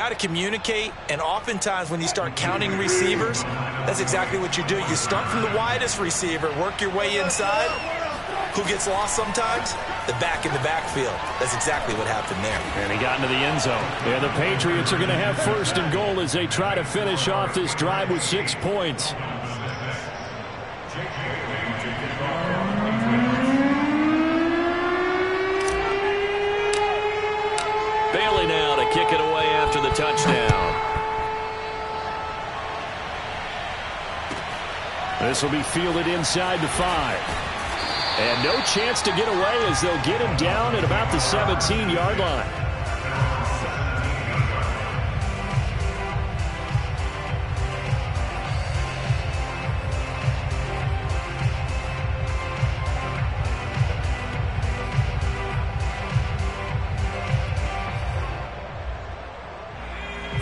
How to communicate, and oftentimes when you start counting receivers, that's exactly what you do. You start from the widest receiver, work your way inside. Who gets lost sometimes? The back in the backfield. That's exactly what happened there. And he got into the end zone. Yeah, the Patriots are going to have first and goal as they try to finish off this drive with 6 points. Bailey now to kick it away after the touchdown. This will be fielded inside the 5. And no chance to get away as they'll get him down at about the 17-yard line.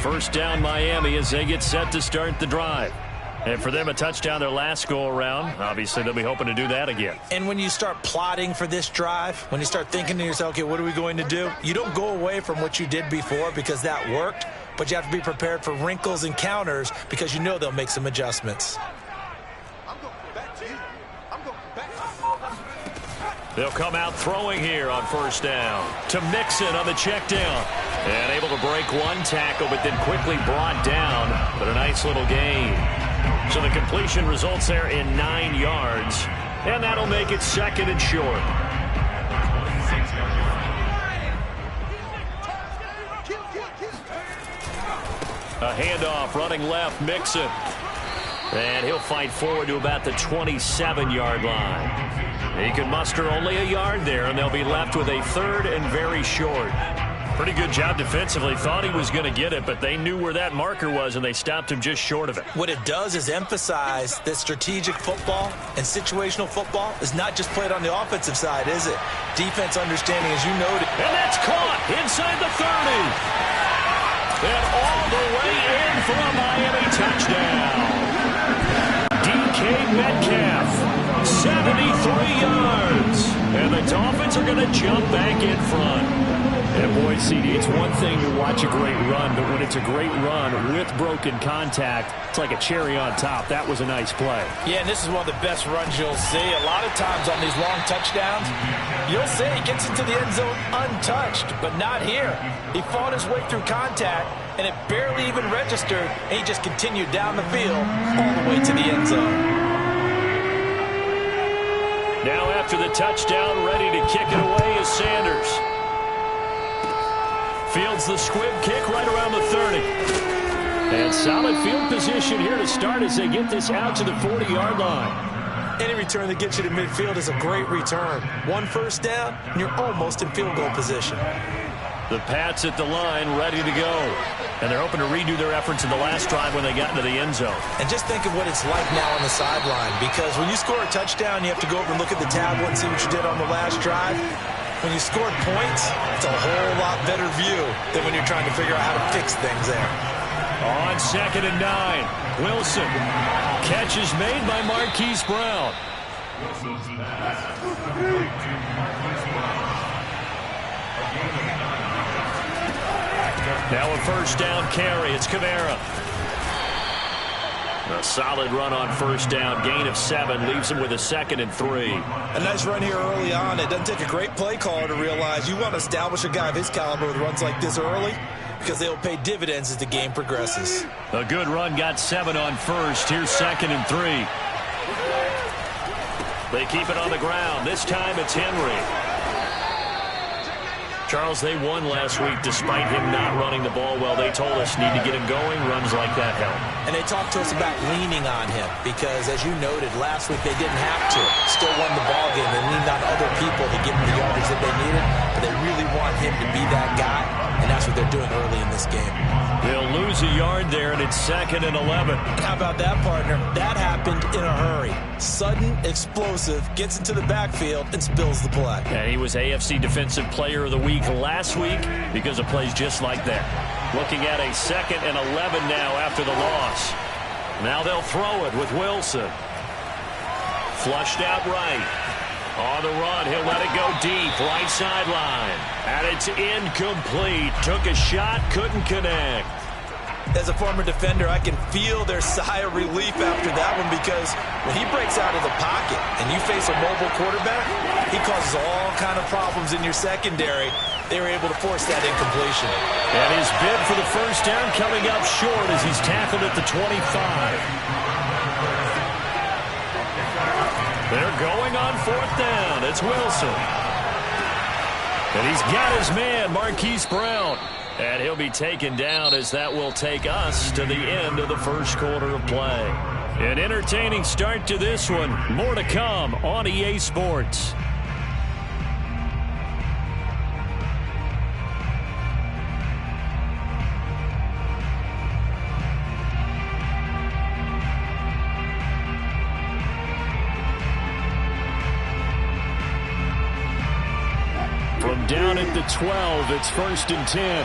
First down Miami as they get set to start the drive. And for them, a touchdown their last go-around. Obviously, they'll be hoping to do that again. And when you start plotting for this drive, when you start thinking to yourself, okay, what are we going to do? You don't go away from what you did before because that worked, but you have to be prepared for wrinkles and counters because you know they'll make some adjustments. They'll come out throwing here on first down to Mixon on the check down. And able to break one tackle, but then quickly brought down. But a nice little gain. So the completion results there in 9 yards. And that'll make it second and short. A handoff running left, Mixon. And he'll fight forward to about the 27-yard line. He can muster only a yard there, and they'll be left with a third and very short. Pretty good job defensively. Thought he was going to get it, but they knew where that marker was, and they stopped him just short of it. What it does is emphasize that strategic football and situational football is not just played on the offensive side, is it? Defense understanding, as you noted. And that's caught inside the 30. And all the way in for a Miami touchdown. DK Metcalf, 73 yards. And the Dolphins are going to jump back in front. And boy, CD, it's one thing to watch a great run, but when it's a great run with broken contact, it's like a cherry on top. That was a nice play. Yeah, and this is one of the best runs you'll see. A lot of times on these long touchdowns, you'll see he gets into the end zone untouched, but not here. He fought his way through contact, and it barely even registered, and he just continued down the field all the way to the end zone. Now after the touchdown, ready to kick it away is Sanders. Fields the squib kick right around the 30. And solid field position here to start as they get this out to the 40-yard line. Any return that gets you to midfield is a great return. One first down, and you're almost in field goal position. The Pats at the line ready to go. And they're hoping to redo their efforts in the last drive when they got into the end zone. And just think of what it's like now on the sideline, because when you score a touchdown, you have to go over and look at the tablet and see what you did on the last drive. When you scored points, it's a whole lot better view than when you're trying to figure out how to fix things there. On 2nd and 9, Wilson. Catch is made by Marquise Brown. Now a first down carry. It's Kamara. A solid run on first down. Gain of 7 leaves him with a 2nd and 3. A nice run here early on. It doesn't take a great play caller to realize you want to establish a guy of his caliber with runs like this early because they'll pay dividends as the game progresses. A good run got 7 on first. Here's 2nd and 3. They keep it on the ground. This time it's Henry. Charles, they won last week despite him not running the ball well. They told us need to get him going. Runs like that help. And they talked to us about leaning on him because, as you noted, last week they didn't have to. Still won the ball game. They leaned on other people to give them the yardage that they needed, but they really want him to be that guy, and that's what they're doing early in this game. They'll lose a yard there, and it's 2nd and 11. How about that, partner? That happened in a hurry. Sudden, explosive, gets into the backfield, and spills the play. And he was AFC Defensive Player of the Week last week because of plays just like that. Looking at a 2nd and 11 now after the loss. Now they'll throw it with Wilson. Flushed out right. On the run, he'll let it go deep, right sideline. And it's incomplete. Took a shot, couldn't connect. As a former defender, I can feel their sigh of relief after that one, because when he breaks out of the pocket and you face a mobile quarterback, he causes all kind of problems in your secondary. They were able to force that incompletion. And his bid for the first down coming up short as he's tackled at the 25. They're going on fourth down. It's Wilson. And he's got his man, Marquise Brown. And he'll be taken down as that will take us to the end of the first quarter of play. An entertaining start to this one. More to come on EA Sports. From down at the 12, it's 1st and 10.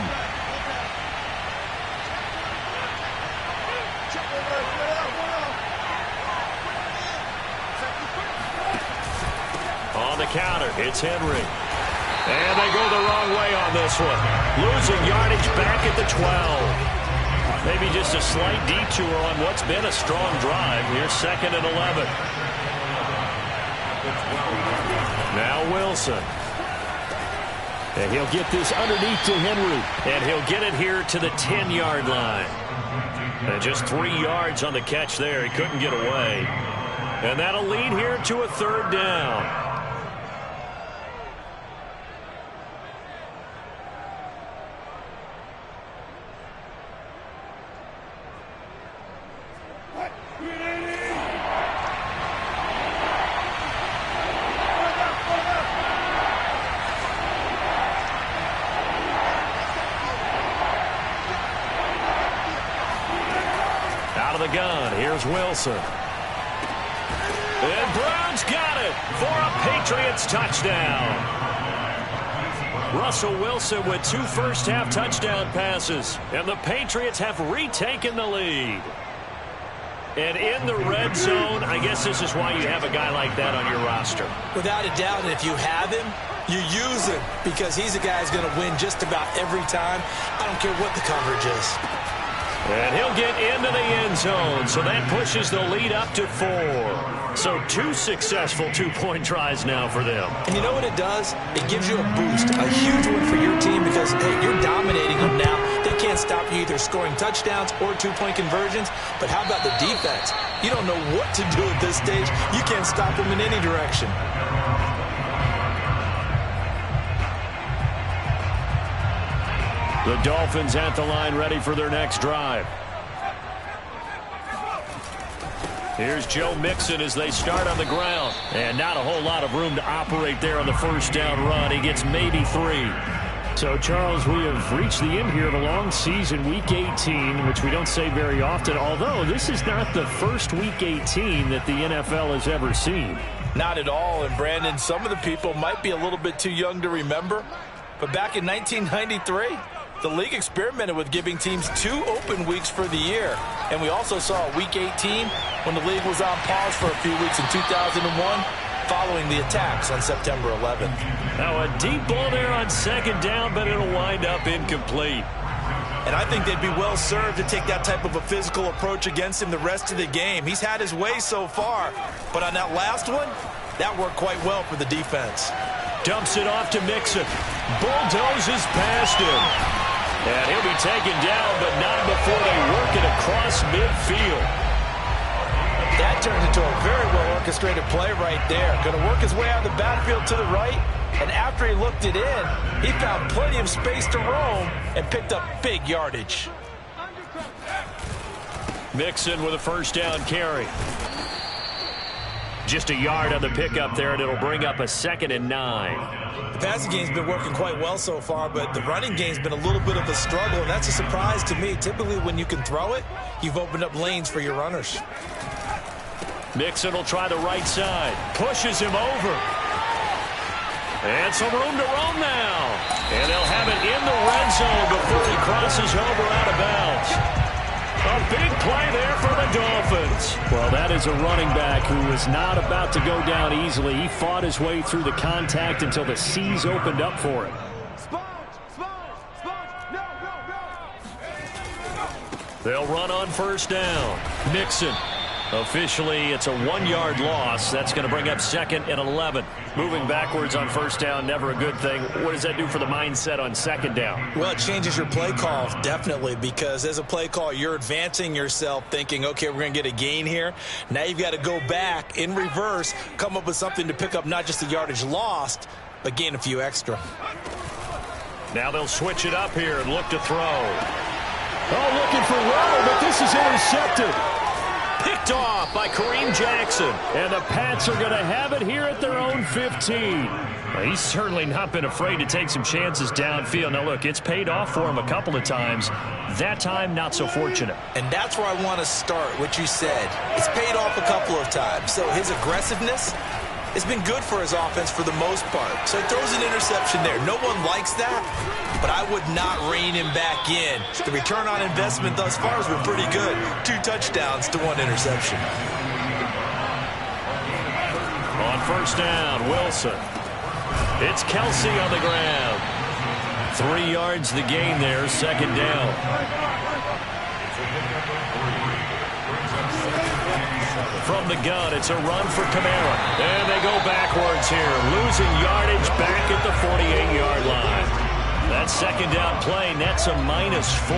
On the counter, it's Henry. And they go the wrong way on this one. Losing yardage back at the 12. Maybe just a slight detour on what's been a strong drive. Here's 2nd and 11. Now Wilson. And he'll get this underneath to Henry. And he'll get it here to the 10-yard line. And just 3 yards on the catch there. He couldn't get away. And that'll lead here to a 3rd down. Gun. Here's Wilson. And Brown's got it for a Patriots touchdown. Russell Wilson with 2 first-half touchdown passes. And the Patriots have retaken the lead. And in the red zone, I guess this is why you have a guy like that on your roster. Without a doubt, and if you have him, you use him, because he's a guy who's going to win just about every time. I don't care what the coverage is. And he'll get into the end zone, so that pushes the lead up to 4. So 2 successful 2-point tries now for them. And you know what it does? It gives you a boost, a huge one for your team, because, hey, you're dominating them now. They can't stop you either scoring touchdowns or 2-point conversions. But how about the defense? You don't know what to do at this stage. You can't stop them in any direction. The Dolphins at the line, ready for their next drive. Here's Joe Mixon as they start on the ground. And not a whole lot of room to operate there on the first down run. He gets maybe 3. So, Charles, we have reached the end here of a long season, Week 18, which we don't say very often, although this is not the first Week 18 that the NFL has ever seen. Not at all. And, Brandon, some of the people might be a little bit too young to remember, but back in 1993, the league experimented with giving teams 2 open weeks for the year. And we also saw Week 18 when the league was on pause for a few weeks in 2001 following the attacks on September 11th. Now a deep ball there on 2nd down, but it'll wind up incomplete. And I think they'd be well served to take that type of a physical approach against him the rest of the game. He's had his way so far, but on that last one, that worked quite well for the defense. Dumps it off to Mixon. Bulldozes past him. And he'll be taken down, but not before they work it across midfield. That turned into a very well-orchestrated play right there. Going to work his way out of the backfield to the right, and after he looked it in, he found plenty of space to roam and picked up big yardage. Mixon with a first down carry. Just a yard on the pickup there, and it'll bring up a 2nd and 9. The passing game's been working quite well so far, but the running game's been a little bit of a struggle, and that's a surprise to me. Typically, when you can throw it, you've opened up lanes for your runners. Mixon will try the right side. Pushes him over. And some room to roam now. And they'll have it in the red zone before he crosses over out of bounds. A big play there for the Dolphins. Well, that is a running back who is not about to go down easily. He fought his way through the contact until the seas opened up for him. They'll run on first down. Mixon. Officially, it's a 1-yard loss. That's going to bring up 2nd and 11. Moving backwards on first down, never a good thing. What does that do for the mindset on 2nd down? Well, it changes your play call, definitely, because as a play call, you're advancing yourself thinking, okay, we're going to get a gain here. Now you've got to go back in reverse, come up with something to pick up not just the yardage lost, but gain a few extra. Now they'll switch it up here and look to throw. Oh, looking for Waddle, but this is intercepted. Picked off by Kareem Jackson. And the Pats are going to have it here at their own 15. Well, he's certainly not been afraid to take some chances downfield. Now, look, it's paid off for him a couple of times. That time, not so fortunate. And that's where I want to start, what you said. It's paid off a couple of times. So his aggressiveness has been good for his offense for the most part. So he throws an interception there. No one likes that, but I would not rein him back in. The return on investment thus far has been pretty good. 2 touchdowns to 1 interception. On first down, Wilson. It's Kelsey on the ground. 3 yards the gain there, 2nd down. From the gun, it's a run for Kamara. And they go backwards here, losing yardage back at the 48-yard line. That 2nd down play nets a -4.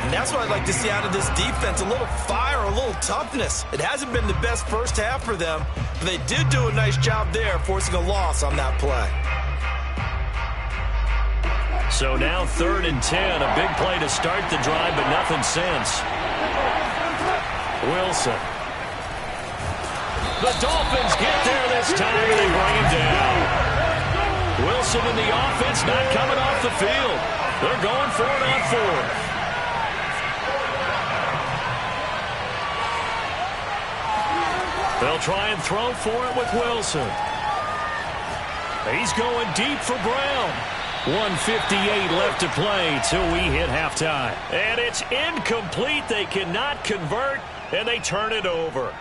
And that's what I'd like to see out of this defense, a little fire, a little toughness. It hasn't been the best first half for them, but they did do a nice job there, forcing a loss on that play. So now 3rd and 10, a big play to start the drive, but nothing since. Wilson. The Dolphins get there this time, and they bring him down. Wilson and the offense not coming off the field. They're going for it on 4th. They'll try and throw for it with Wilson. He's going deep for Brown. 1:58 left to play till we hit halftime. And it's incomplete. They cannot convert, and they turn it over.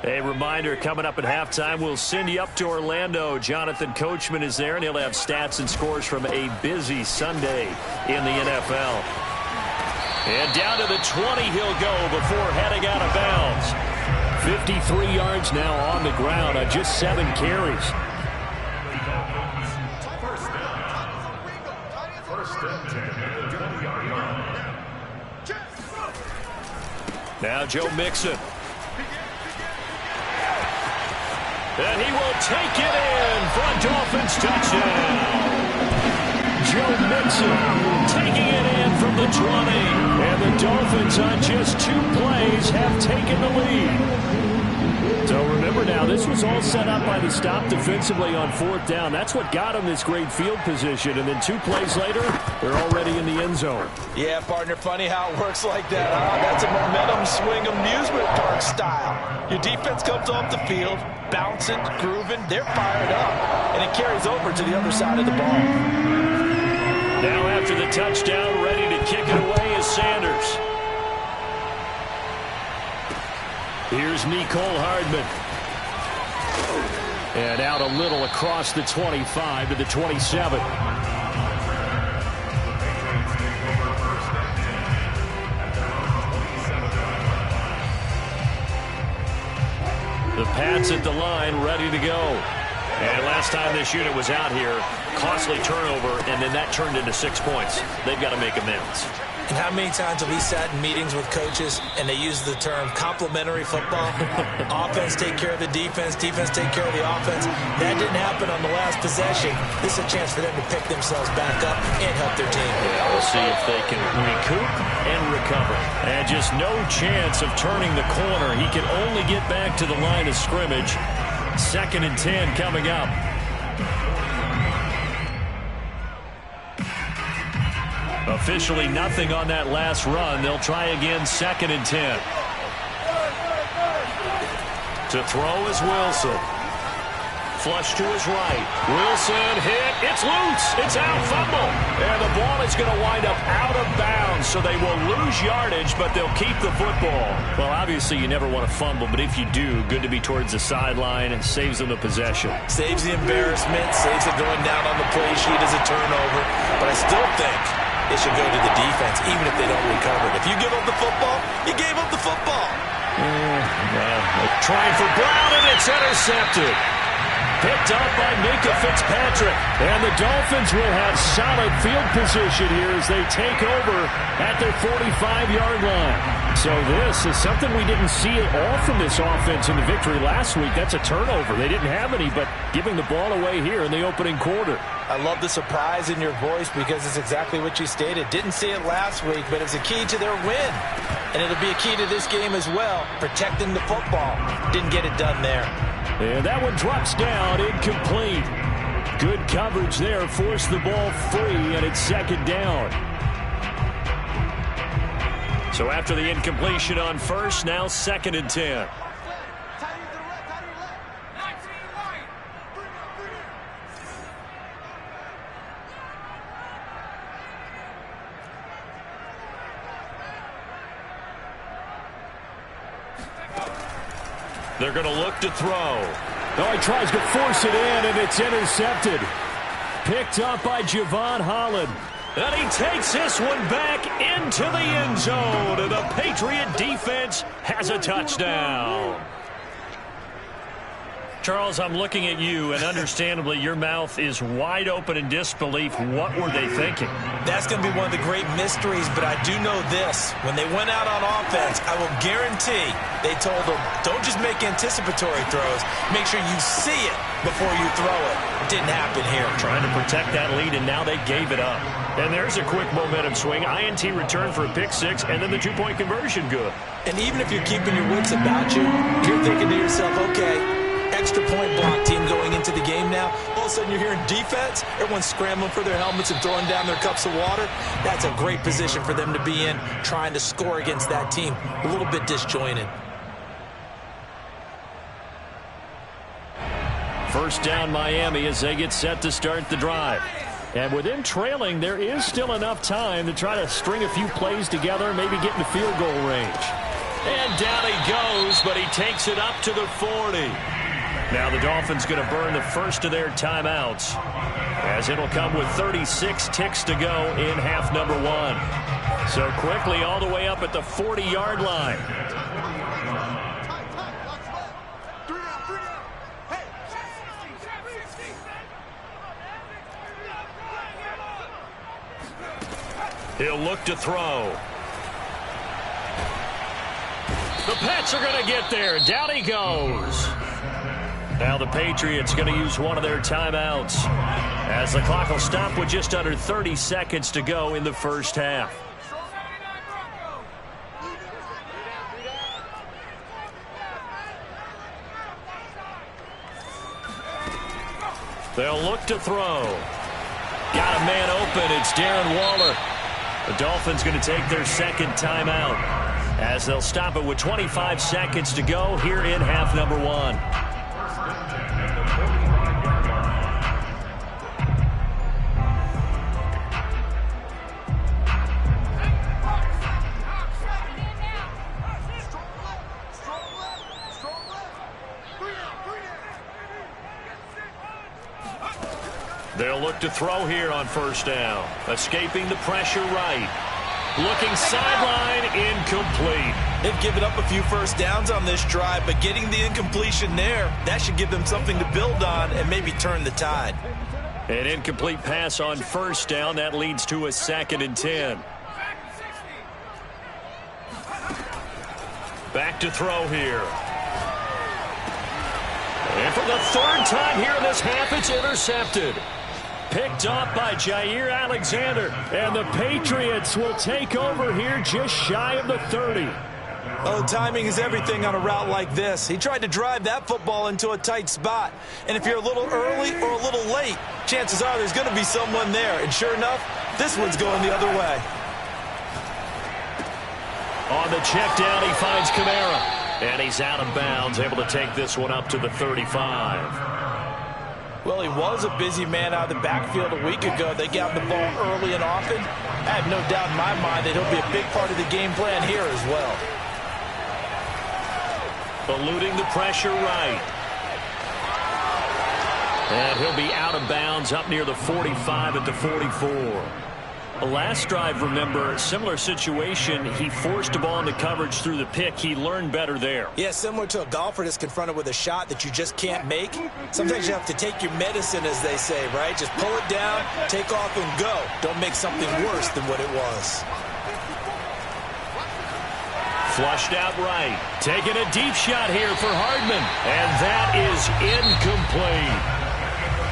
A reminder, coming up at halftime, we'll send you up to Orlando. Jonathan Coachman is there, and he'll have stats and scores from a busy Sunday in the NFL. And down to the 20 he'll go before heading out of bounds. 53 yards now on the ground on just 7 carries. Now Joe Mixon. And he will take it in for a Dolphins touchdown. Joe Mixon taking it in from the 20. And the Dolphins on just 2 plays have taken the lead. So remember now, this was all set up by the stop defensively on 4th down. That's what got them this great field position. And then 2 plays later, they're already in the end zone. Yeah, partner, funny how it works like that, huh? That's a momentum swing amusement park style. Your defense comes off the field, bouncing, grooving, they're fired up, and it carries over to the other side of the ball. Now after the touchdown, ready to kick it away is Sanders. Here's Nicole Hardman. And out a little across the 25 to the 27. The Pats at the line, ready to go. And last time this unit was out here, costly turnover, and then that turned into 6 points. They've got to make amends. And how many times have we sat in meetings with coaches and they use the term complementary football? Offense take care of the defense, defense take care of the offense. That didn't happen on the last possession. This is a chance for them to pick themselves back up and help their team. Yeah, we'll see if they can recoup and recover. And just no chance of turning the corner. He can only get back to the line of scrimmage. 2nd and 10 coming up. Officially nothing on that last run. They'll try again, 2nd and 10. To throw is Wilson. Flush to his right. Wilson hit. It's loose. It's out. Fumble. And the ball is going to wind up out of bounds, so they will lose yardage, but they'll keep the football. Well, obviously you never want to fumble, but if you do, good to be towards the sideline and saves them the possession. Saves the embarrassment, saves it going down on the play sheet as a turnover, but I still think it should go to the defense, even if they don't recover it. If you give up the football, you gave up the football. Trying for Brown, and it's intercepted. Picked up by Minka Fitzpatrick. And the Dolphins will have solid field position here as they take over at their 45-yard line. So this is something we didn't see at all from this offense in the victory last week. That's a turnover. They didn't have any, but giving the ball away here in the opening quarter. I love the surprise in your voice because it's exactly what you stated. Didn't see it last week, but it's a key to their win. And it'll be a key to this game as well, protecting the football. Didn't get it done there. And that one drops down, incomplete. Good coverage there, forced the ball free, and it's second down. So after the incompletion on first, now 2nd and 10. They're going to look to throw. Oh, he tries to force it in, and it's intercepted. Picked up by Javon Holland. And he takes this one back into the end zone. And the Patriot defense has a touchdown. Charles, I'm looking at you, and understandably your mouth is wide open in disbelief. What were they thinking? That's going to be one of the great mysteries, but I do know this. When they went out on offense, I will guarantee they told them, don't just make anticipatory throws. Make sure you see it before you throw it. It didn't happen here. Trying to protect that lead, and now they gave it up. And there's a quick momentum swing. INT return for a pick six, and then the two-point conversion good. And even if you're keeping your wits about you, you're thinking to yourself, okay, extra point block team going into the game now. All of a sudden you're hearing defense. Everyone's scrambling for their helmets and throwing down their cups of water. That's a great position for them to be in, trying to score against that team. A little bit disjointed. First down Miami as they get set to start the drive. And with them trailing, there is still enough time to try to string a few plays together, maybe get in the field goal range. And down he goes, but he takes it up to the 40. Now the Dolphins going to burn the first of their timeouts, as it'll come with 36 ticks to go in half number one. So quickly all the way up at the 40-yard line. He'll look to throw. The Pats are going to get there. Down he goes. Now the Patriots going to use one of their timeouts, as the clock will stop with just under 30 seconds to go in the first half. They'll look to throw. Got a man open. It's Darren Waller. The Dolphins going to take their second timeout, as they'll stop it with 25 seconds to go here in half number one. They'll look to throw here on first down. Escaping the pressure right. Looking sideline, incomplete. They've given up a few first downs on this drive, but getting the incompletion there, that should give them something to build on and maybe turn the tide. An incomplete pass on first down. That leads to a 2nd and 10. Back to throw here. And for the third time here in this half, it's intercepted. Picked up by Jair Alexander. And the Patriots will take over here just shy of the 30. Oh, timing is everything on a route like this. He tried to drive that football into a tight spot. And if you're a little early or a little late, chances are there's going to be someone there. And sure enough, this one's going the other way. On the check down, he finds Kamara. And he's out of bounds, able to take this one up to the 35. Well, he was a busy man out of the backfield a week ago. They got the ball early and often. I have no doubt in my mind that he'll be a big part of the game plan here as well. Eluding the pressure right. And he'll be out of bounds up near the 45 at the 44. Last drive, remember, similar situation. He forced the ball into coverage through the pick. He learned better there. Yeah, similar to a golfer that's confronted with a shot that you just can't make. Sometimes you have to take your medicine, as they say, right? Just pull it down, take off, and go. Don't make something worse than what it was. Flushed out right. Taking a deep shot here for Hardman. And that is incomplete.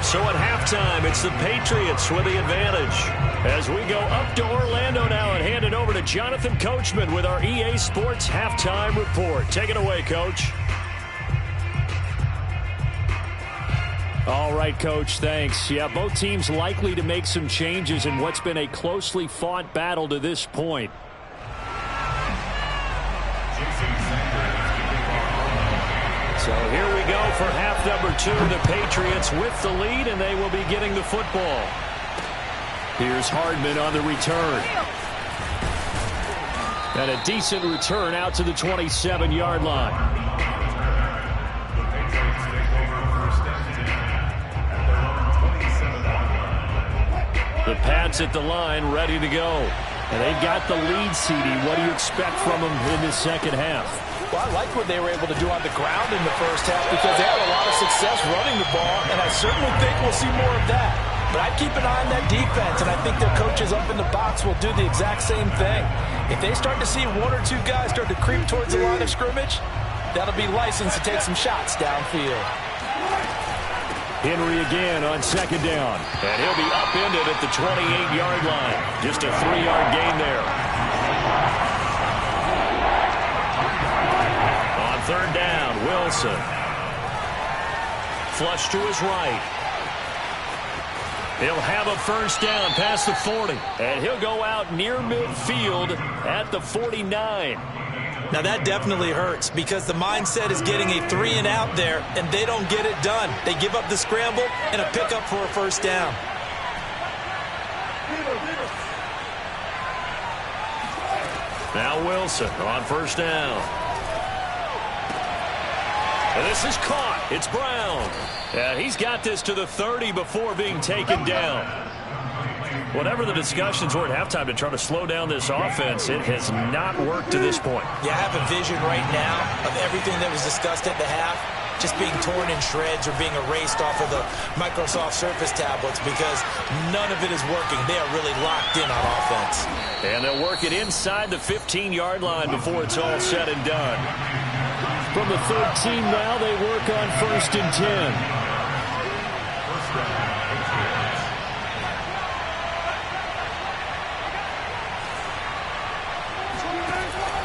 So at halftime, it's the Patriots with the advantage. As we go up to Orlando now and hand it over to Jonathan Coachman with our EA Sports Halftime Report. Take it away, Coach. All right, Coach, thanks. Yeah, both teams likely to make some changes in what's been a closely fought battle to this point. So here we go for half number 2. The Patriots with the lead, and they will be getting the football. Here's Hardman on the return. And a decent return out to the 27-yard line. The Pats at the line, ready to go. And they've got the lead, CD. What do you expect from them in the second half? Well, I like what they were able to do on the ground in the first half because they had a lot of success running the ball, and I certainly think we'll see more of that. But I'd keep an eye on that defense, and I think their coaches up in the box will do the exact same thing. If they start to see one or two guys start to creep towards the line of scrimmage, that'll be licensed to take some shots downfield. Henry again on second down. And he'll be upended at the 28-yard line. Just a 3-yard gain there. On third down, Wilson. Flush to his right. He'll have a first down past the 40. And he'll go out near midfield at the 49. Now that definitely hurts because the mindset is getting a 3 and out there, and they don't get it done. They give up the scramble and a pickup for a first down. Now Wilson on first down. And this is caught. It's Brown. And he's got this to the 30 before being taken down. Whatever the discussions were at halftime to try to slow down this offense, it has not worked to this point. Yeah, I have a vision right now of everything that was discussed at the half just being torn in shreds or being erased off of the Microsoft Surface tablets because none of it is working. They are really locked in on offense. And they'll work it inside the 15-yard line before it's all said and done. From the 13 now, they work on first and 10.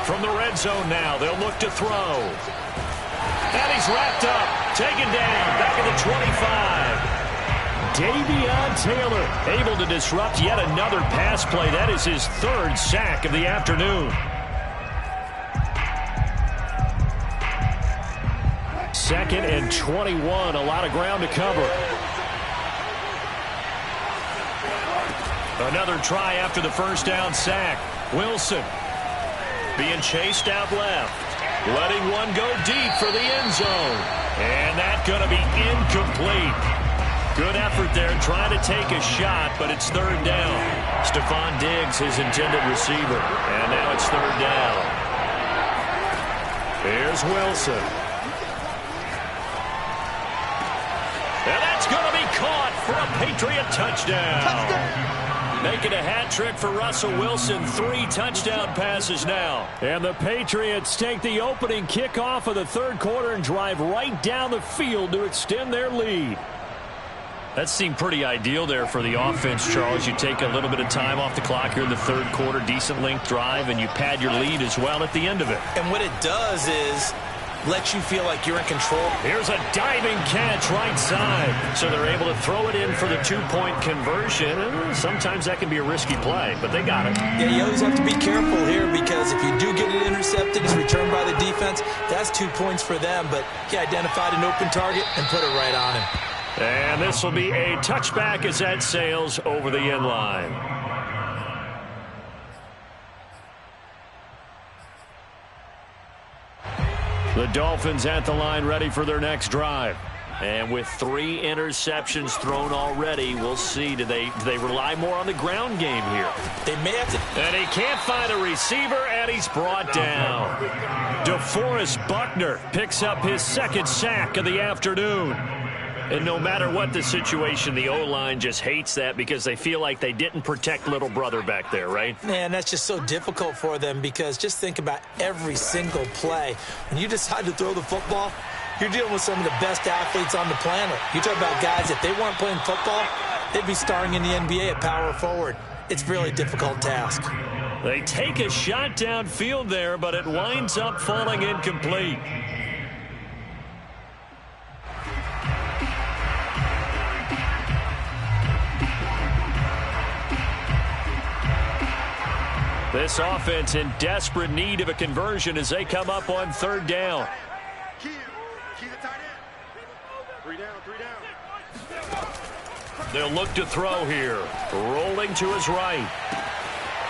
From the red zone now, they'll look to throw. And he's wrapped up, taken down, back at the 25. Davion Taylor able to disrupt yet another pass play. That is his third sack of the afternoon. Second and 21, a lot of ground to cover. Another try after the first down sack. Wilson being chased out left. Letting one go deep for the end zone. And that's going to be incomplete. Good effort there trying to take a shot, but it's third down. Stephon Diggs, his intended receiver. And now it's third down. Here's Wilson. And that's going to be caught for a Patriot touchdown. Making a hat trick for Russell Wilson. 3 touchdown passes now. And the Patriots take the opening kickoff of the third quarter and drive right down the field to extend their lead. That seemed pretty ideal there for the offense, Charles. You take a little bit of time off the clock here in the third quarter, decent length drive, and you pad your lead as well at the end of it. And what it does is let you feel like you're in control. Here's a diving catch right side. So they're able to throw it in for the 2-point conversion. Sometimes that can be a risky play, but they got it. Yeah, you always have to be careful here because if you do get it intercepted, it's returned by the defense. That's 2 points for them, but he identified an open target and put it right on him. And this will be a touchback as that sails over the end line. The Dolphins at the line ready for their next drive. And with 3 interceptions thrown already, we'll see. Do they rely more on the ground game here? They may have to. And he can't find a receiver, and he's brought down. DeForest Buckner picks up his 2nd sack of the afternoon. And no matter what the situation, the O-line just hates that because they feel like they didn't protect little brother back there, right? Man, that's just so difficult for them because just think about every single play. When you decide to throw the football, you're dealing with some of the best athletes on the planet. You talk about guys, if they weren't playing football, they'd be starring in the NBA at power forward. It's a really difficult task. They take a shot downfield there, but it winds up falling incomplete. This offense in desperate need of a conversion as they come up on 3rd down. They'll look to throw here. Rolling to his right.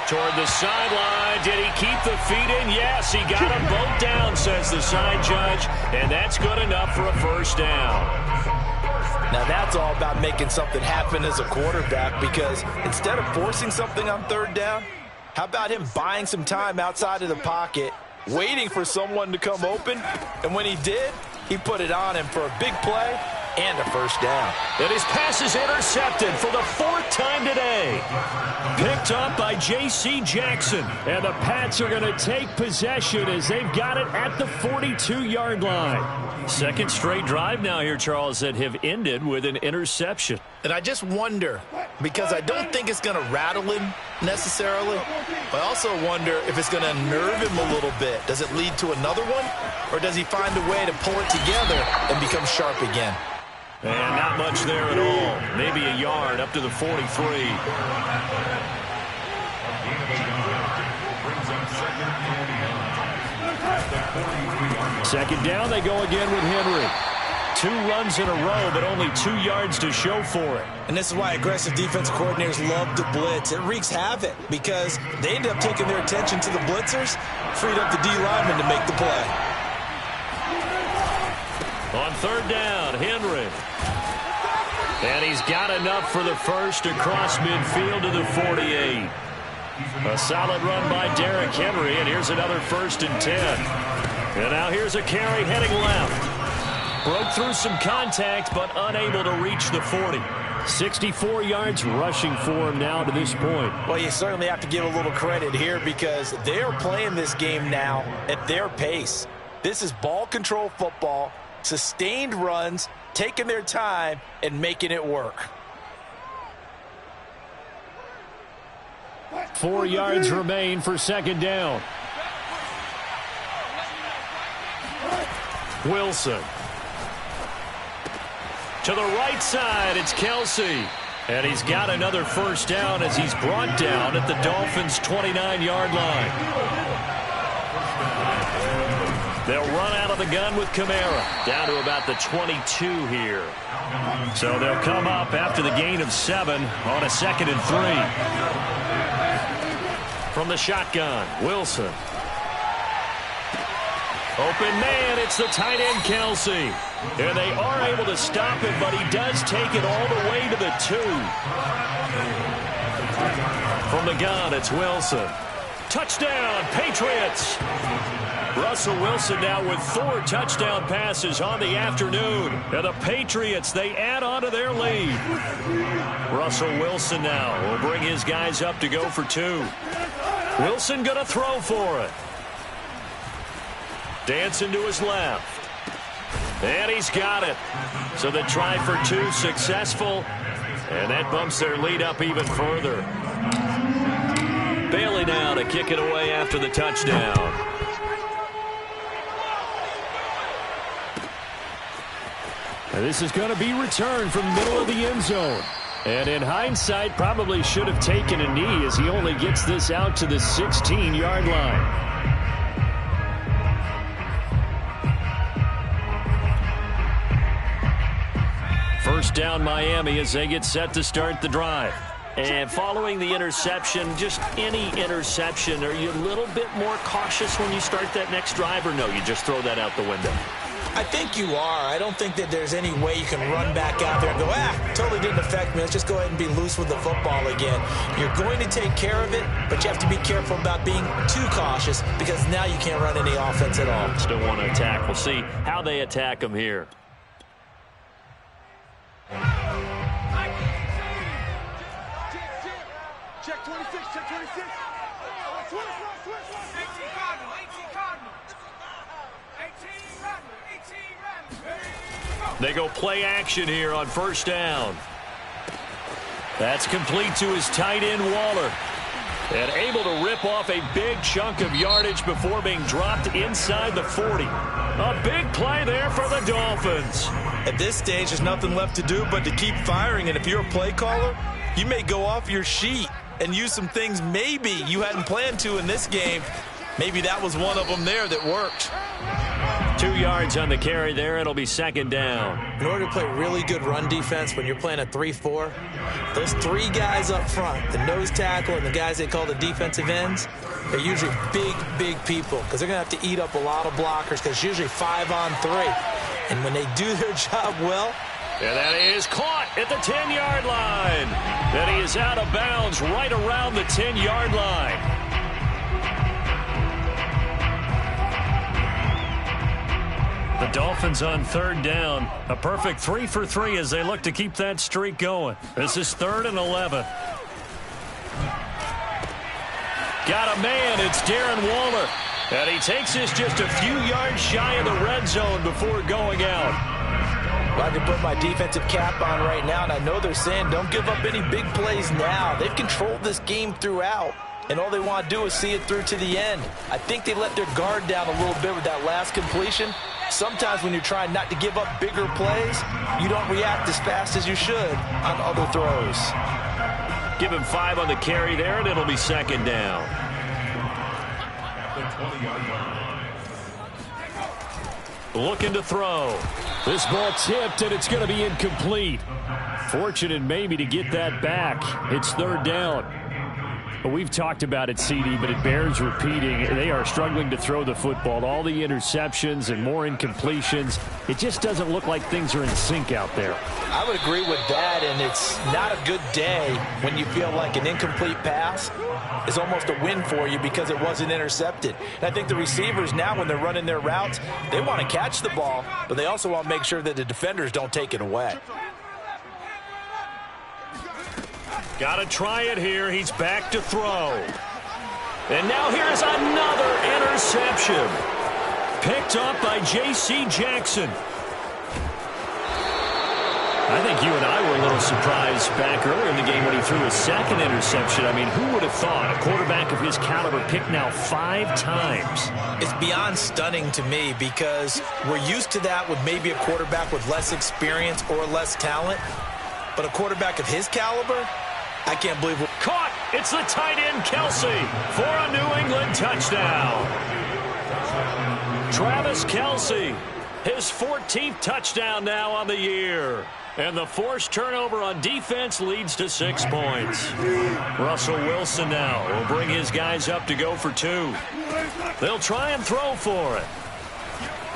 Toward the sideline. Did he keep the feet in? Yes, he got them both down, says the side judge. And that's good enough for a 1st down. Now that's all about making something happen as a quarterback because instead of forcing something on 3rd down, how about him buying some time outside of the pocket, waiting for someone to come open, and when he did, he put it on him for a big play and a 1st down. And his pass is intercepted for the 4th time today. Picked up by J.C. Jackson. And the Pats are going to take possession as they've got it at the 42-yard line. 2nd straight drive now here, Charles, that have ended with an interception. And I just wonder, because I don't think it's going to rattle him necessarily, but I also wonder if it's going to nerve him a little bit. Does it lead to another one, or does he find a way to pull it together and become sharp again? And not much there at all. Maybe a yard up to the 43. Second down, they go again with Henry. 2 runs in a row, but only 2 yards to show for it. And this is why aggressive defense coordinators love to blitz. It wreaks havoc because they end up taking their attention to the blitzers, freed up the D lineman to make the play. On 3rd down, Henry. And he's got enough for the 1st across midfield to the 48. A solid run by Derrick Henry, and here's another 1st and 10. And now here's a carry heading left. Broke through some contact, but unable to reach the 40. 64 yards rushing for him now to this point. Well, you certainly have to give a little credit here because they're playing this game now at their pace. This is ball control football, sustained runs, taking their time, and making it work. 4 yards remain for 2nd down. Wilson. To the right side, it's Kelsey. And he's got another 1st down as he's brought down at the Dolphins' 29-yard line. They'll run out of the gun with Kamara. Down to about the 22 here. So they'll come up after the gain of 7 on a 2nd and 3. From the shotgun, Wilson. Open man, it's the tight end, Kelsey. And they are able to stop him, but he does take it all the way to the 2. From the gun, it's Wilson. Touchdown, Patriots. Russell Wilson now with 4 touchdown passes on the afternoon. And the Patriots, they add on to their lead. Russell Wilson now will bring his guys up to go for 2. Wilson going to throw for it. Dancing to his left. And he's got it. So the try for 2 successful. And that bumps their lead up even further. Bailey now to kick it away after the touchdown. And this is going to be returned from the middle of the end zone. And in hindsight, probably should have taken a knee as he only gets this out to the 16-yard line. first down Miami as they get set to start the drive. And following the interception, just any interception, are you a little bit more cautious when you start that next drive, or no, you just throw that out the window? I think you are. I don't think that there's any way you can run back out there and go, totally didn't affect me. Let's just go ahead and be loose with the football again. You're going to take care of it, but you have to be careful about being too cautious because now you can't run any offense at all. Still want to attack. We'll see how they attack them here. Check 26, check 26. Switch. 18 Cardinal, 18 Cardinal. 18 Cardinal, 18 Cardinal. They go play action here on first down. That's complete to his tight end, Waller. And able to rip off a big chunk of yardage before being dropped inside the 40. A big play there for the Dolphins. At this stage, there's nothing left to do but to keep firing. And if you're a play caller, you may go off your sheet and use some things maybe you hadn't planned to in this game. Maybe that was one of them there that worked. 2 yards on the carry there. It'll be second down. In order to play really good run defense when you're playing a 3-4, those 3 guys up front, the nose tackle and the guys they call the defensive ends, they're usually big people because they're going to have to eat up a lot of blockers because it's usually 5-on-3. And when they do their job well, and that is caught at the 10-yard line. And he is out of bounds right around the 10-yard line. The Dolphins on third down. A perfect 3 for 3 as they look to keep that streak going. This is 3rd and 11. Got a man. It's Darren Waller. And he takes this just a few yards shy of the red zone before going out. Well, I can put my defensive cap on right now, and I know they're saying don't give up any big plays now. They've controlled this game throughout, and all they want to do is see it through to the end. I think they let their guard down a little bit with that last completion. Sometimes when you're trying not to give up bigger plays, you don't react as fast as you should on other throws. Give him 5 on the carry there, and it'll be second down. Looking to throw. This ball tipped, and it's going to be incomplete. Fortunate maybe to get that back. It's 3rd down. Well, we've talked about it, CD, but it bears repeating. They are struggling to throw the football. All the interceptions and more incompletions. It just doesn't look like things are in sync out there. I would agree with that, and it's not a good day when you feel like an incomplete pass is almost a win for you because it wasn't intercepted. And I think the receivers now, when they're running their routes, they want to catch the ball, but they also want to make sure that the defenders don't take it away. Got to try it here. He's back to throw. And now here's another interception. Picked up by J.C. Jackson. I think you and I were a little surprised back earlier in the game when he threw his second interception. I mean, who would have thought a quarterback of his caliber picked now 5 times? It's beyond stunning to me because we're used to that with maybe a quarterback with less experience or less talent. But a quarterback of his caliber, I can't believe we're... Caught! It's the tight end, Kelsey, for a New England touchdown. Travis Kelsey, his 14th touchdown now on the year. And the forced turnover on defense leads to 6 points. Russell Wilson now will bring his guys up to go for 2. They'll try and throw for it.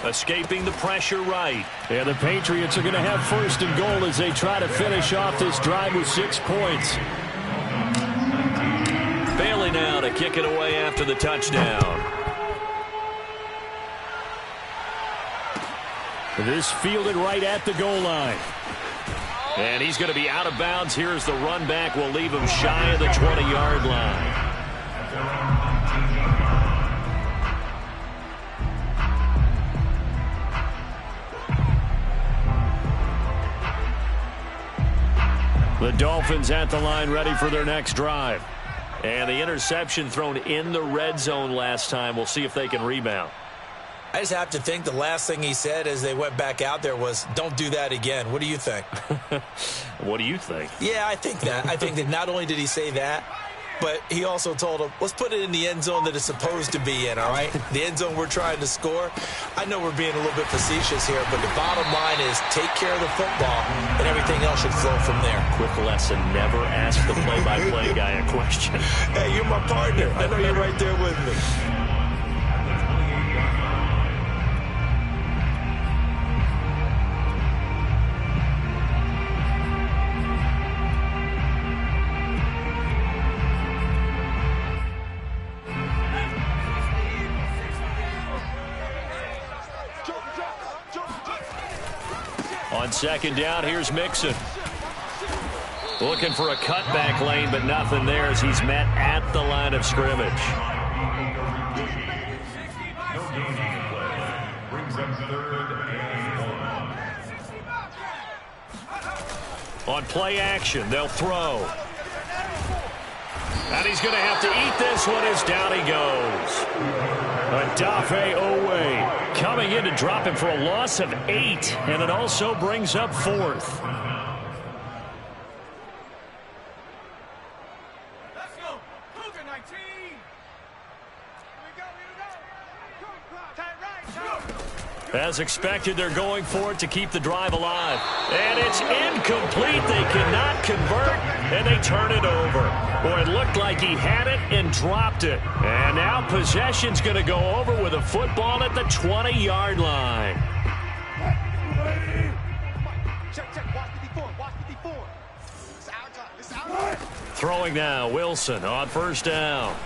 Escaping the pressure right. And the Patriots are going to have 1st and goal as they try to finish off this drive with 6 points. Bailey now to kick it away after the touchdown. This fielded right at the goal line. And he's going to be out of bounds. Here's the run back. We'll leave him shy of the 20-yard line. The Dolphins at the line ready for their next drive. And the interception thrown in the red zone last time. We'll see if they can rebound. I just have to think the last thing he said as they went back out there was, don't do that again. What do you think? What do you think? Yeah, I think that. I think that not only did he say that, but he also told him, let's put it in the end zone that it's supposed to be in, all right? The end zone we're trying to score. I know we're being a little bit facetious here, but the bottom line is take care of the football, and everything else should flow from there. Quick lesson, never ask the play-by-play guy a question. Hey, you're my partner. I know you're right there with me. On second down, here's Mixon. Looking for a cutback lane, but nothing there as he's met at the line of scrimmage. On play action, they'll throw. And he's going to have to eat this one as down he goes. Adafe Owe coming in to drop him for a loss of 8, and it also brings up 4th. Let's go. Cougar 19. Here we go. Tight right. As expected, they're going for it to keep the drive alive. And it's incomplete. They cannot convert, and they turn it over. Boy, it looked like he had it and dropped it. And now possession's going to go over with a football at the 20-yard line. Check. Watch 54. Watch 54. It's our time. It's our time. Throwing now, Wilson on first down.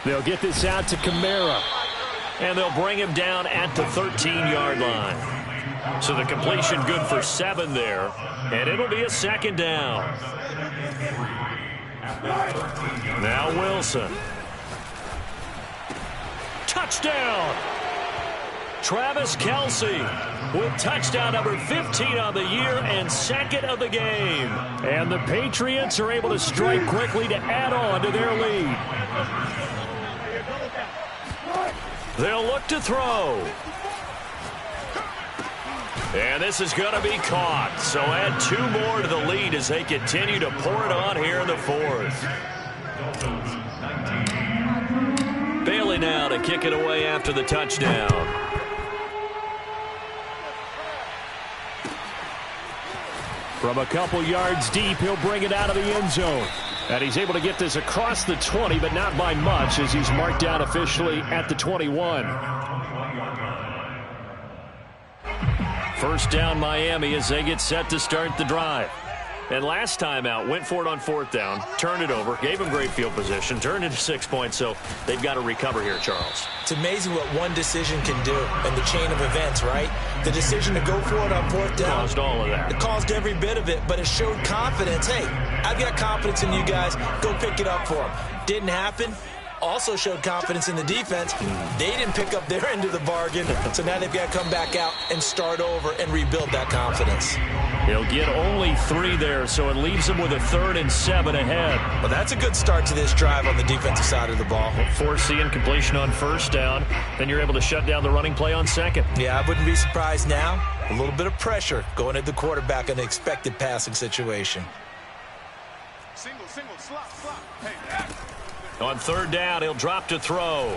They'll get this out to Kamara. And they'll bring him down at the 13-yard line. So the completion good for 7 there. And it'll be a second down. Now Wilson. Touchdown! Travis Kelce with touchdown number 15 on the year and second of the game. And the Patriots are able to strike quickly to add on to their lead. They'll look to throw. And this is going to be caught. So add 2 more to the lead as they continue to pour it on here in the 4th. Bailey now to kick it away after the touchdown. From a couple yards deep, he'll bring it out of the end zone. And he's able to get this across the 20, but not by much as he's marked down officially at the 21. First down Miami as they get set to start the drive. And last time out, went for it on 4th down, turned it over, gave them great field position, turned into 6 points, so they've got to recover here, Charles. It's amazing what one decision can do in the chain of events, right? The decision to go for it on 4th down. Caused all of that. It caused every bit of it, but it showed confidence. Hey, I've got confidence in you guys. Go pick it up for them. Didn't happen. Also showed confidence in the defense. They didn't pick up their end of the bargain, so now they've got to come back out and start over and rebuild that confidence. He'll get only 3 there, so it leaves him with a 3rd and 7 ahead. Well, that's a good start to this drive on the defensive side of the ball. Force the incompletion on 1st down, then you're able to shut down the running play on 2nd. Yeah, I wouldn't be surprised now. A little bit of pressure going at the quarterback in an expected passing situation. Single, slot. Hey. On 3rd down, he'll drop to throw.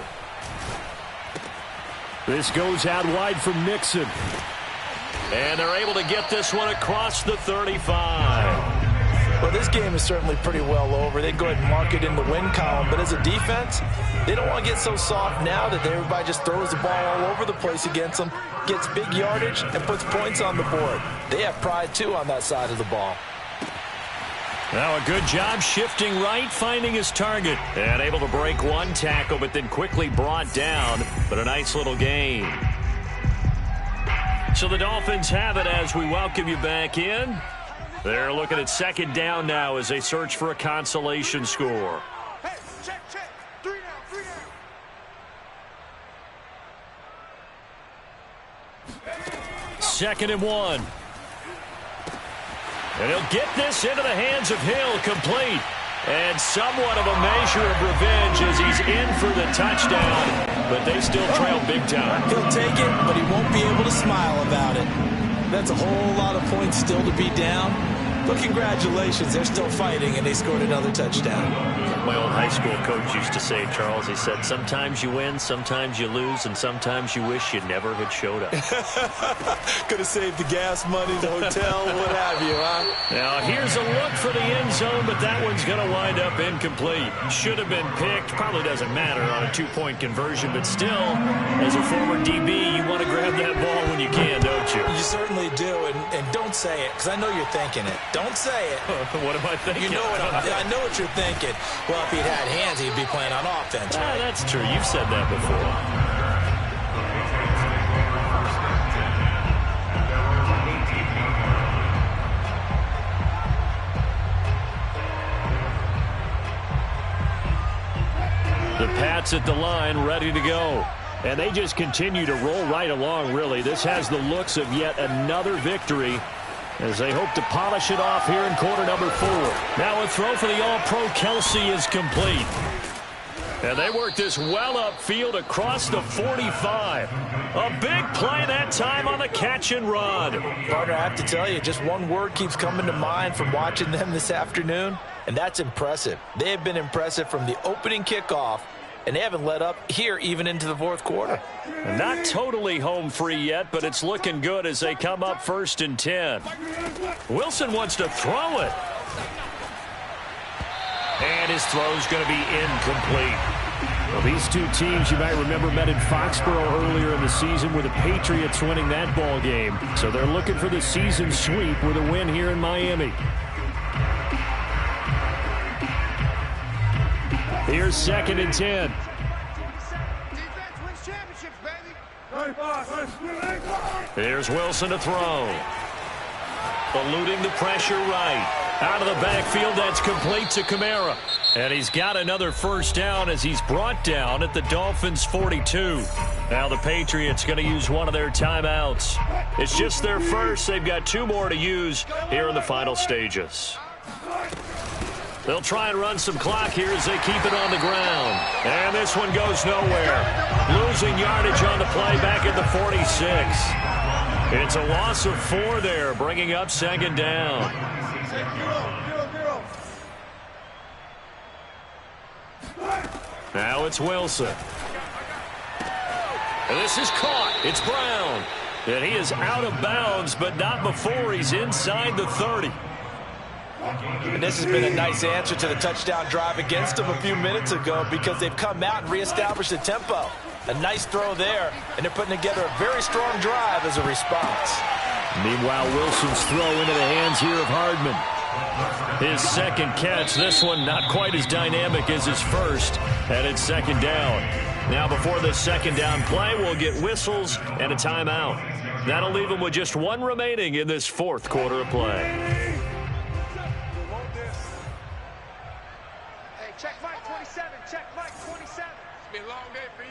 This goes out wide for Mixon. And they're able to get this one across the 35. Well, this game is certainly pretty well over. They go ahead and mark it in the win column. But as a defense, they don't want to get so soft now that everybody just throws the ball all over the place against them, gets big yardage, and puts points on the board. They have pride, too, on that side of the ball. Now a good job shifting right, finding his target. And able to break 1 tackle, but then quickly brought down. But a nice little gain. So the Dolphins have it as we welcome you back in. They're looking at 2nd down now as they search for a consolation score. Hey, check. 3 down. 2nd and 1. And he'll get this into the hands of Hill, complete. And somewhat of a measure of revenge as he's in for the touchdown. But they still trail big time. He'll take it, but he won't be able to smile about it. That's a whole lot of points still to be down. But congratulations, they're still fighting, and they scored another touchdown. My old high school coach used to say, Charles, he said, sometimes you win, sometimes you lose, and sometimes you wish you never had showed up. Could have saved the gas money, the hotel, what have you, huh? Now, here's a look for the end zone, but that one's going to wind up incomplete. Should have been picked. Probably doesn't matter on a two-point conversion, but still, as a former DB, you want to grab that ball when you can, don't you? You certainly do, and don't say it, because I know you're thinking it. Don't say it. What am I thinking? You know what I know what you're thinking. Well, if he'd had hands, he'd be playing on offense, right? That's true. You've said that before. The Pats at the line, ready to go. And they just continue to roll right along, really. This has the looks of yet another victory as they hope to polish it off here in quarter number 4. Now a throw for the All-Pro Kelsey is complete. And they work this well upfield across the 45. A big play that time on the catch and run. Partner, I have to tell you, just one word keeps coming to mind from watching them this afternoon, and that's impressive. They have been impressive from the opening kickoff, and they haven't let up here even into the fourth quarter. Not totally home free yet, but it's looking good as they come up 1st and 10. Wilson wants to throw it. And his throw's going to be incomplete. Well, these two teams, you might remember, met in Foxborough earlier in the season with the Patriots winning that ball game. So they're looking for the season sweep with a win here in Miami. Here's 2nd and 10. Defense wins championships, baby. Here's Wilson to throw. Eluding the pressure right. Out of the backfield, that's complete to Kamara. And he's got another first down as he's brought down at the Dolphins' 42. Now the Patriots going to use one of their timeouts. It's just their first. They've got 2 more to use here in the final stages. They'll try and run some clock here as they keep it on the ground. And this one goes nowhere. Losing yardage on the play back at the 46. It's a loss of 4 there, bringing up 2nd down. Now it's Wilson. And this is caught. It's Brown. And he is out of bounds, but not before he's inside the 30. And this has been a nice answer to the touchdown drive against them a few minutes ago because they've come out and reestablished the tempo. A nice throw there, and they're putting together a very strong drive as a response. Meanwhile, Wilson's throw into the hands here of Hardman. His 2nd catch. This one not quite as dynamic as his first, and it's 2nd down. Now before this 2nd down play, we'll get whistles and a timeout. That'll leave them with just 1 remaining in this 4th quarter of play. Hey, check Mike 27. Check Mike 27. It's been a long day for you.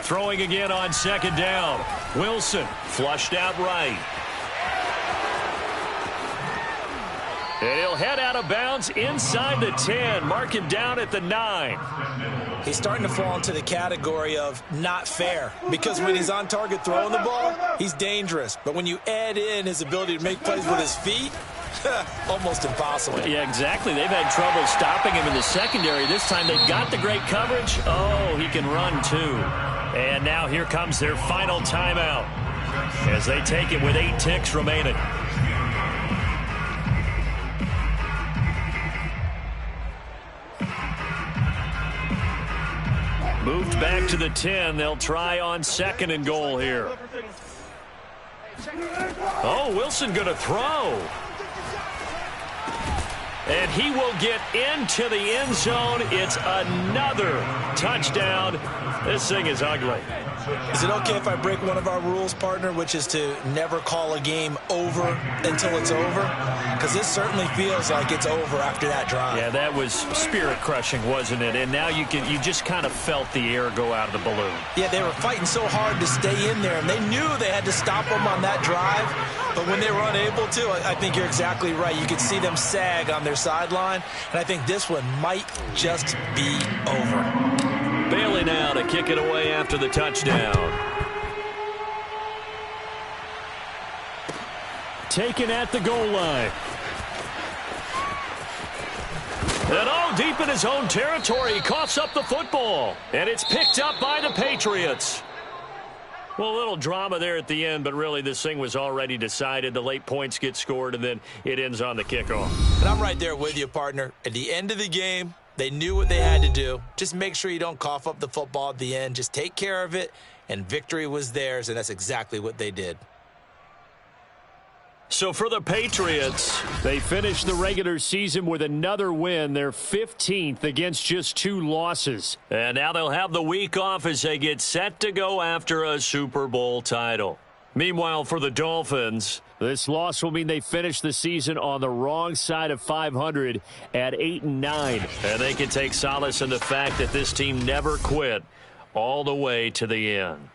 Throwing again on 2nd down. Wilson flushed out right. And he'll head out of bounds inside the 10. Mark him down at the 9. He's starting to fall into the category of not fair because when he's on target throwing the ball, he's dangerous. But when you add in his ability to make plays with his feet, almost impossible. Yeah, exactly. They've had trouble stopping him in the secondary. This time they've got the great coverage. Oh, he can run too. And now here comes their final timeout as they take it with 8 ticks remaining. Moved back to the 10. They'll try on 2nd and goal here. Oh, Wilson going to throw. And he will get into the end zone. It's another touchdown. This thing is ugly. Is it okay if I break one of our rules, partner, which is to never call a game over until it's over? Because this certainly feels like it's over after that drive. Yeah, that was spirit-crushing, wasn't it? And now you just kind of felt the air go out of the balloon. Yeah, they were fighting so hard to stay in there, and they knew they had to stop them on that drive. But when they were unable to, I think you're exactly right. You could see them sag on their sideline, and I think this one might just be over. Bailey now to kick it away after the touchdown. Taken at the goal line. And deep in his own territory, he coughs up the football. And it's picked up by the Patriots. Well, a little drama there at the end, but really this thing was already decided. The late points get scored, and then it ends on the kickoff. And I'm right there with you, partner. At the end of the game, they knew what they had to do. Just make sure you don't cough up the football at the end. Just take care of it, and victory was theirs, and that's exactly what they did. So for the Patriots, they finished the regular season with another win. They're 15th against just 2 losses. And now they'll have the week off as they get set to go after a Super Bowl title. Meanwhile, for the Dolphins, this loss will mean they finish the season on the wrong side of 500 at 8-9. And they can take solace in the fact that this team never quit all the way to the end.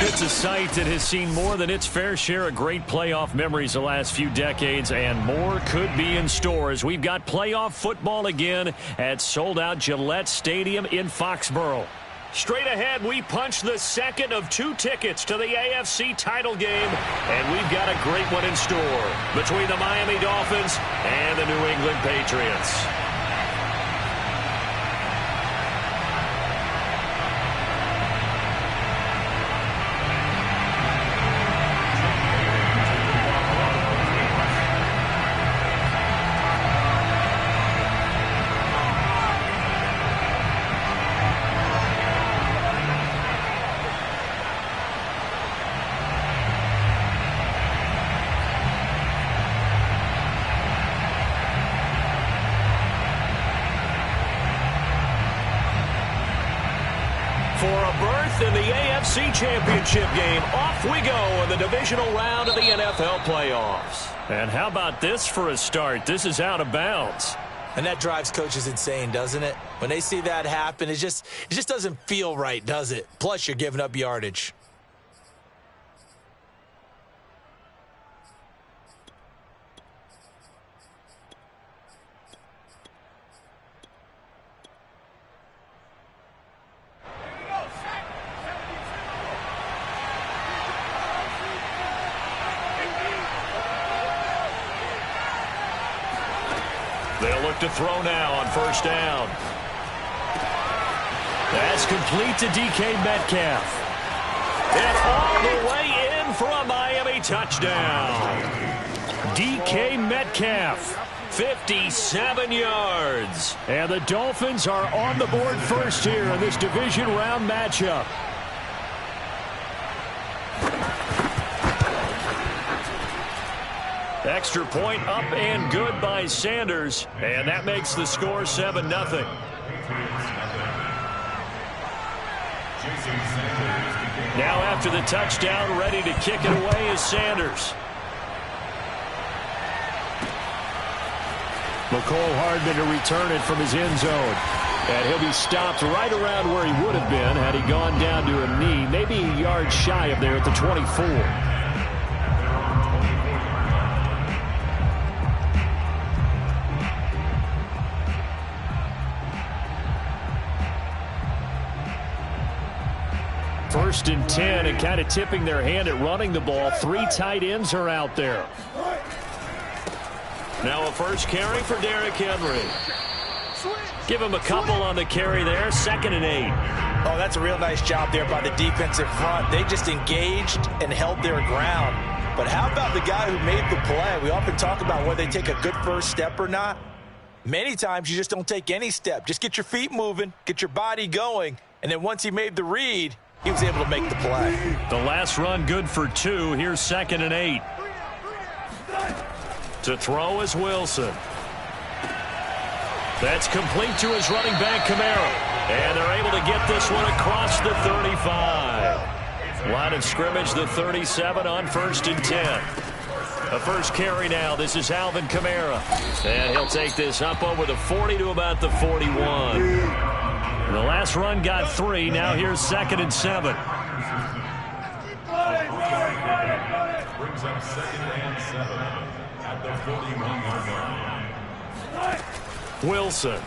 It's a sight that has seen more than its fair share of great playoff memories the last few decades, and more could be in store as we've got playoff football again at sold-out Gillette Stadium in Foxborough. Straight ahead, we punch the second of 2 tickets to the AFC title game, and we've got a great one in store between the Miami Dolphins and the New England Patriots. For a berth in the AFC Championship game, off we go in the divisional round of the NFL playoffs. And how about this for a start? This is out of bounds. And that drives coaches insane, doesn't it? When they see that happen, it just doesn't feel right, does it? Plus, you're giving up yardage. They'll look to throw now on first down. That's complete to DK Metcalf. And all the way in for a Miami touchdown. DK Metcalf, 57 yards. And the Dolphins are on the board first here in this division round matchup. Extra point up and good by Sanders, and that makes the score 7-0. Now after the touchdown, ready to kick it away is Sanders. McCole Hardman to return it from his end zone. And he'll be stopped right around where he would have been had he gone down to a knee, maybe a yard shy of there at the 24. First and 10, and kind of tipping their hand at running the ball. 3 tight ends are out there. Now a first carry for Derrick Henry. Give him a couple on the carry there. 2nd and 8. Oh, that's a real nice job there by the defensive front. They just engaged and held their ground. But how about the guy who made the play? We often talk about whether they take a good first step or not. Many times you just don't take any step. Just get your feet moving, get your body going, and then once he made the read, he was able to make the play. The last run good for 2. Here's 2nd and 8. To throw is Wilson. That's complete to his running back, Kamara. And they're able to get this one across the 35. Line of scrimmage, the 37 on 1st and 10. A first carry now. This is Alvin Kamara. And he'll take this up over the 40 to about the 41. And the last run got 3. Now here's 2nd and 7. Brings up 2nd and 7 at the 41-yard line. Wilson.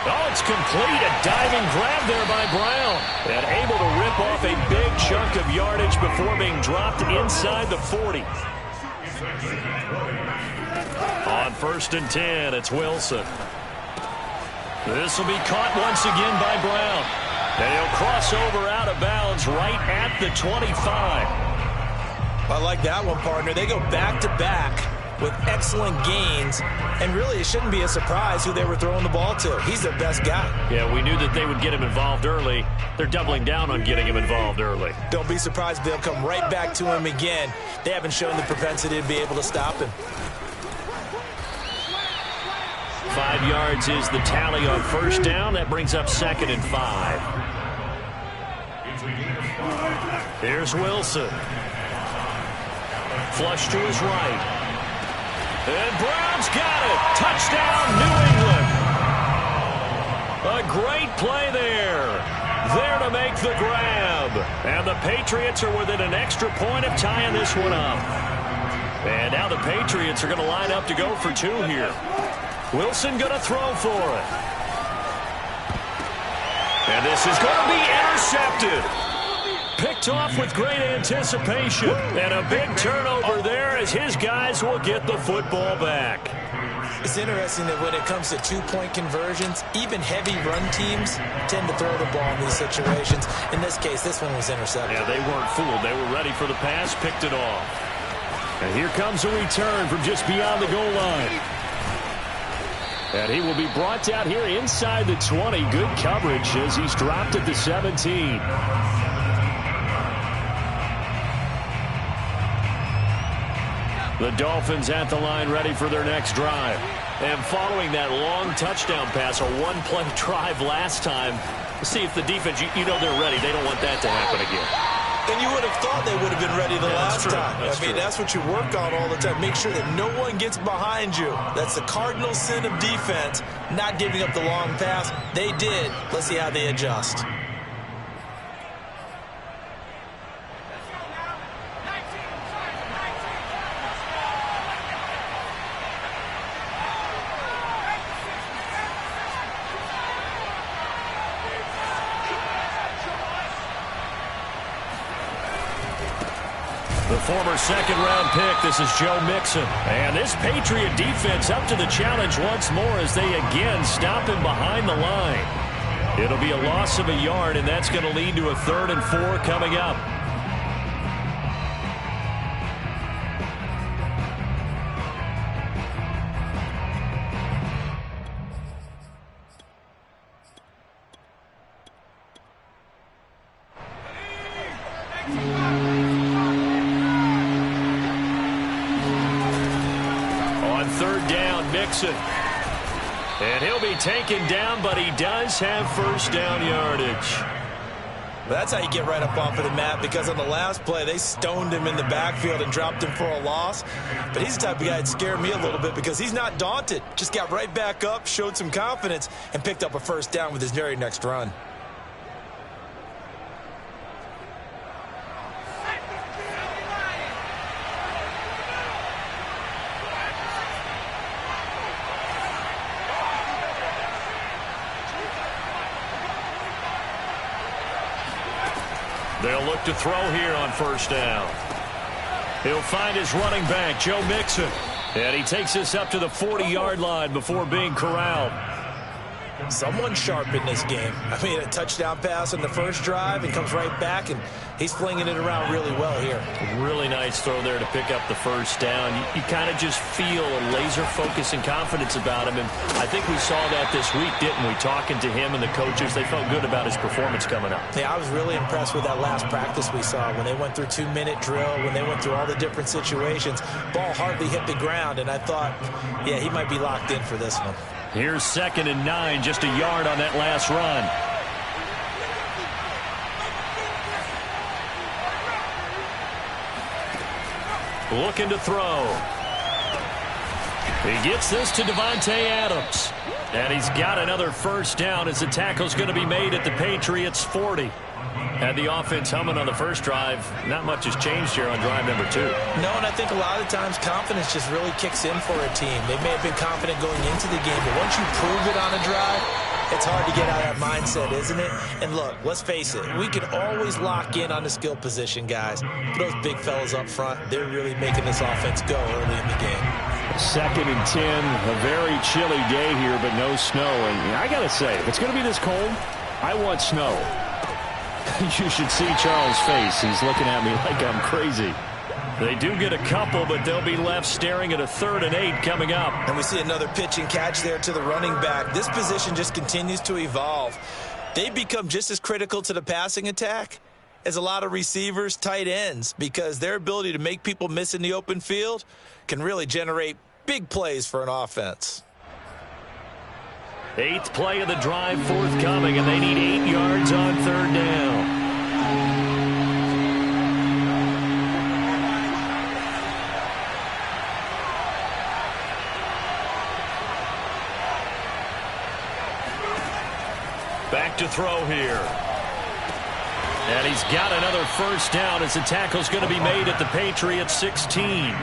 Oh, it's complete. A diving grab there by Brown. And able to rip off a big chunk of yardage before being dropped inside the 40. On 1st and 10, it's Wilson. This will be caught once again by Brown. And he'll cross over out of bounds right at the 25. I like that one, partner. They go back-to-back with excellent gains. And really, it shouldn't be a surprise who they were throwing the ball to. He's their best guy. Yeah, we knew that they would get him involved early. They're doubling down on getting him involved early. Don't be surprised if they'll come right back to him again. They haven't shown the propensity to be able to stop him. 5 yards is the tally on first down. That brings up 2nd and 5. Here's Wilson. Flush to his right. And Brown's got it. Touchdown, New England. A great play there. There to make the grab. And the Patriots are within an extra point of tying this one up. And now the Patriots are going to line up to go for two here. Wilson going to throw for it. And this is going to be intercepted. Picked off with great anticipation. And a big turnover there as his guys will get the football back. It's interesting that when it comes to two-point conversions, even heavy run teams tend to throw the ball in these situations. In this case, this one was intercepted. Yeah, they weren't fooled. They were ready for the pass, picked it off. And here comes a return from just beyond the goal line. And he will be brought down here inside the 20. Good coverage as he's dropped at the 17. The Dolphins at the line ready for their next drive. And following that long touchdown pass, a one-play drive last time, see if the defense, you know they're ready. They don't want that to happen again. And you would have thought they would have been ready the last time. I mean, that's what you work on all the time. Make sure that no one gets behind you. That's the cardinal sin of defense, not giving up the long pass. They did. Let's see how they adjust. The former second-round pick, this is Joe Mixon. And this Patriot defense up to the challenge once more as they again stop him behind the line. It'll be a loss of a yard, and that's going to lead to a 3rd and 4 coming up. And he'll be taken down, but he does have first down yardage. That's how you get right up off of the mat, because on the last play, they stoned him in the backfield and dropped him for a loss. But he's the type of guy that scared me a little bit because he's not daunted. Just got right back up, showed some confidence, and picked up a first down with his very next run. They'll look to throw here on first down. He'll find his running back, Joe Mixon. And he takes this up to the 40-yard line before being corralled. Someone sharp in this game. I mean, a touchdown pass on the first drive and comes right back, and he's flinging it around really well here. Really nice throw there to pick up the first down. You kind of just feel a laser focus and confidence about him, and I think we saw that this week, didn't we? Talking to him and the coaches, they felt good about his performance coming up. Yeah, I was really impressed with that last practice we saw when they went through 2-minute drill, when they went through all the different situations. Ball hardly hit the ground, and I thought, yeah, he might be locked in for this one. Here's 2nd and 9, just a yard on that last run. Looking to throw. He gets this to Devontae Adams. And he's got another first down as the tackle's going to be made at the Patriots' 40. Had the offense humming on the first drive. Not much has changed here on drive number 2. No, and I think a lot of times confidence just really kicks in for a team. They may have been confident going into the game, but once you prove it on a drive, it's hard to get out of that mindset, isn't it? And look, let's face it, we can always lock in on the skill position, guys. But those big fellas up front, they're really making this offense go early in the game. 2nd and 10, a very chilly day here, but no snow. And I got to say, if it's going to be this cold, I want snow. You should see Charles' face. He's looking at me like I'm crazy. They do get a couple, but they'll be left staring at a 3rd and 8 coming up. And we see another pitch and catch there to the running back. This position just continues to evolve. They become just as critical to the passing attack as a lot of receivers, tight ends, because their ability to make people miss in the open field can really generate big plays for an offense. 8th play of the drive forthcoming, and they need 8 yards on 3rd down. Back to throw here. And he's got another first down as the tackle's going to be made at the Patriots 16.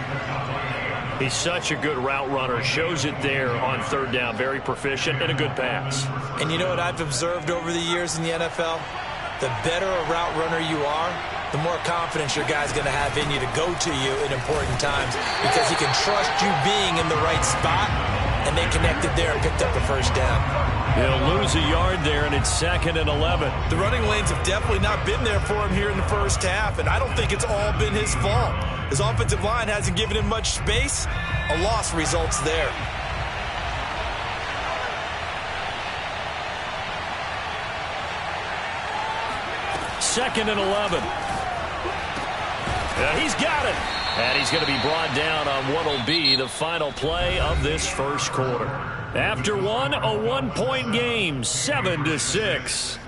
He's such a good route runner. Shows it there on third down. Very proficient and a good pass. And you know what I've observed over the years in the NFL? The better a route runner you are, the more confidence your guy's going to have in you to go to you in important times because he can trust you being in the right spot, and they connected there and picked up the first down. He'll lose a yard there, and it's 2nd and 11. The running lanes have definitely not been there for him here in the first half, and I don't think it's all been his fault. His offensive line hasn't given him much space. A loss results there. Second and 11. He's got it. And he's going to be brought down on what will be the final play of this first quarter. After one, a 1-point game, 7-6.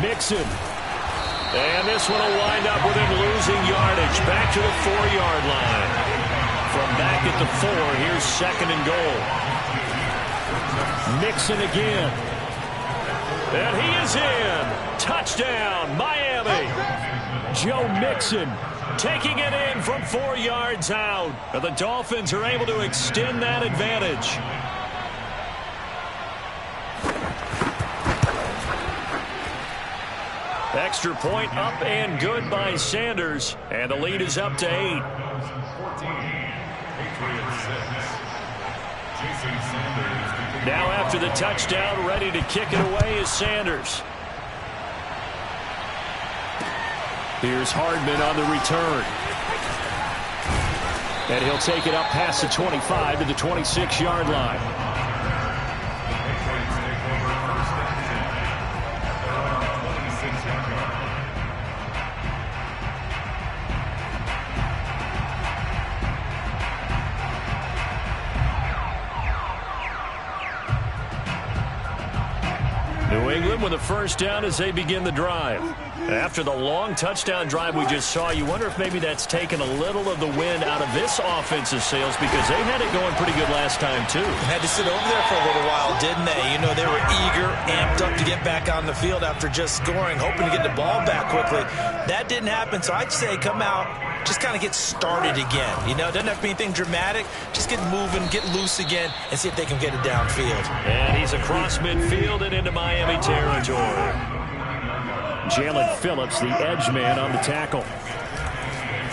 Mixon. And this one will wind up with him losing yardage. Back to the 4-yard line. From back at the 4, here's 2nd and goal. Mixon again. And he is in. Touchdown, Miami. Joe Mixon taking it in from 4 yards out. And the Dolphins are able to extend that advantage. Extra point up and good by Sanders. And the lead is up to 8. Now after the touchdown, ready to kick it away is Sanders. Here's Hardman on the return. And he'll take it up past the 25 to the 26-yard line. New England with a first down as they begin the drive. After the long touchdown drive we just saw, you wonder if maybe that's taken a little of the wind out of this offensive sails because they had it going pretty good last time, too. Had to sit over there for a little while, didn't they? You know, they were eager, amped up to get back on the field after just scoring, hoping to get the ball back quickly. That didn't happen, so I'd say come out, just kind of get started again. You know, it doesn't have to be anything dramatic. Just get moving, get loose again, and see if they can get it downfield. And he's across midfield and into Miami territory. Jalen Phillips, the edge man on the tackle.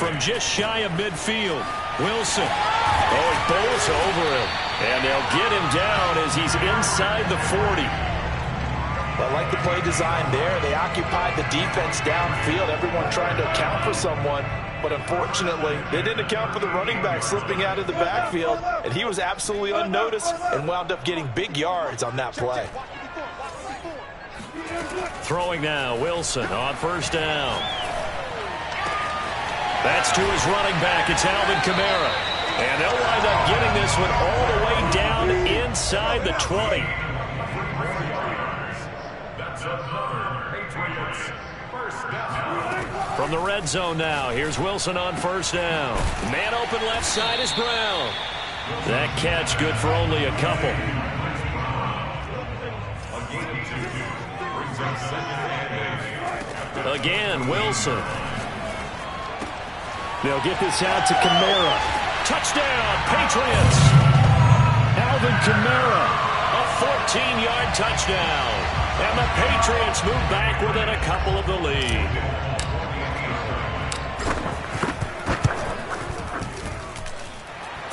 From just shy of midfield, Wilson. Oh, he bowls over him. And they'll get him down as he's inside the 40. I like the play design there. They occupied the defense downfield, everyone trying to account for someone. But unfortunately, they didn't account for the running back slipping out of the backfield, and he was absolutely unnoticed and wound up getting big yards on that play. Throwing now, Wilson on first down. That's to his running back. It's Alvin Kamara. And they'll wind up getting this one all the way down inside the 20. That's another Patriots first down. From the red zone now, here's Wilson on first down. Man open left side is Brown. That catch good for only a couple. Again, Wilson. They'll get this out to Kamara. Touchdown, Patriots. Alvin Kamara, a 14-yard touchdown. And the Patriots move back within a couple of the lead.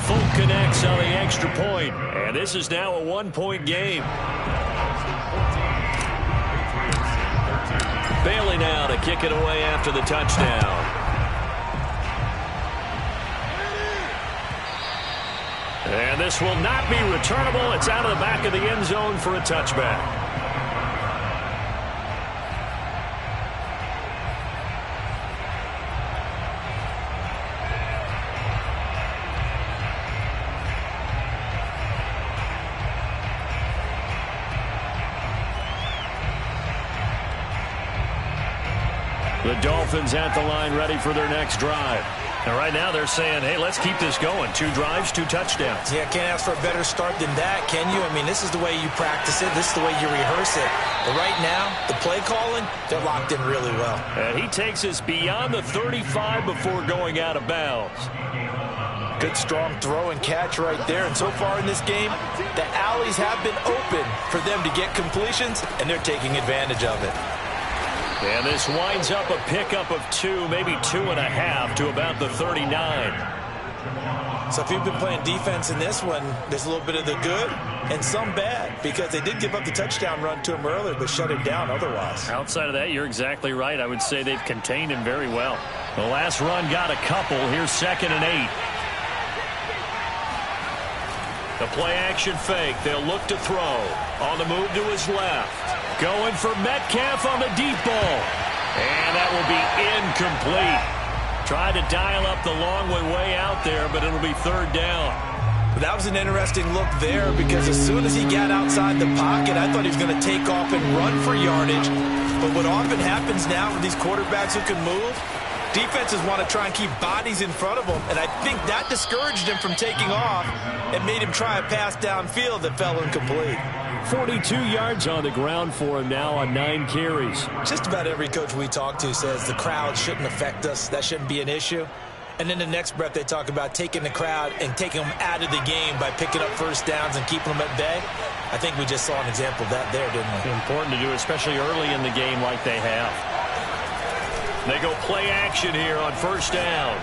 Folk connects on the extra point. And this is now a 1-point game. Bailey now to kick it away after the touchdown. And this will not be returnable. It's out of the back of the end zone for a touchback. The Dolphins at the line ready for their next drive. And right now they're saying, hey, let's keep this going. 2 drives, 2 touchdowns. Yeah, can't ask for a better start than that, can you? I mean, this is the way you practice it. This is the way you rehearse it. But right now, the play calling, they're locked in really well. And he takes us beyond the 35 before going out of bounds. Good, strong throw and catch right there. And so far in this game, the alleys have been open for them to get completions, and they're taking advantage of it. And this winds up a pickup of 2, maybe 2.5 to about the 39. So if you've been playing defense in this one, there's a little bit of the good and some bad, because they did give up the touchdown run to him earlier, but shut him down otherwise. Outside of that, you're exactly right. I would say they've contained him very well. The last run got a couple. Here's 2nd and 8. The play-action fake. They'll look to throw. On the move to his left. Going for Metcalf on the deep ball. And that will be incomplete. Tried to dial up the long way out there, but it'll be 3rd down. That was an interesting look there, because as soon as he got outside the pocket, I thought he was going to take off and run for yardage. But what often happens now with these quarterbacks who can move, defenses want to try and keep bodies in front of them, and I think that discouraged him from taking off and made him try a pass downfield that fell incomplete. 42 yards on the ground for him now on 9 carries. Just about every coach we talk to says the crowd shouldn't affect us. That shouldn't be an issue. And then the next breath they talk about taking the crowd and taking them out of the game by picking up first downs and keeping them at bay. I think we just saw an example of that there, didn't we? Important to do, especially early in the game like they have. They go play action here on 1st down.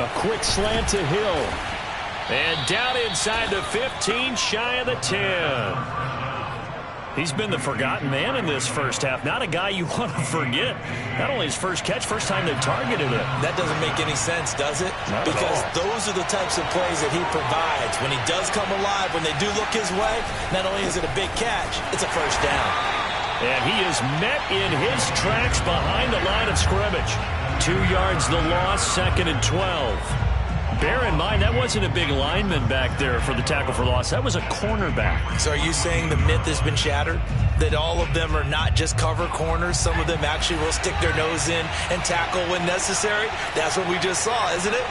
A quick slant to Hill. And down inside the 15, shy of the 10. He's been the forgotten man in this first half. Not a guy you want to forget. Not only his first catch, first time they've targeted him. That doesn't make any sense, does it? Because those are the types of plays that he provides. When he does come alive, when they do look his way, not only is it a big catch, it's a first down. And he is met in his tracks behind the line of scrimmage. 2 yards the loss, 2nd and 12. Bear in mind, that wasn't a big lineman back there for the tackle for loss. That was a cornerback. So are you saying the myth has been shattered? That all of them are not just cover corners? Some of them actually will stick their nose in and tackle when necessary? That's what we just saw, isn't it?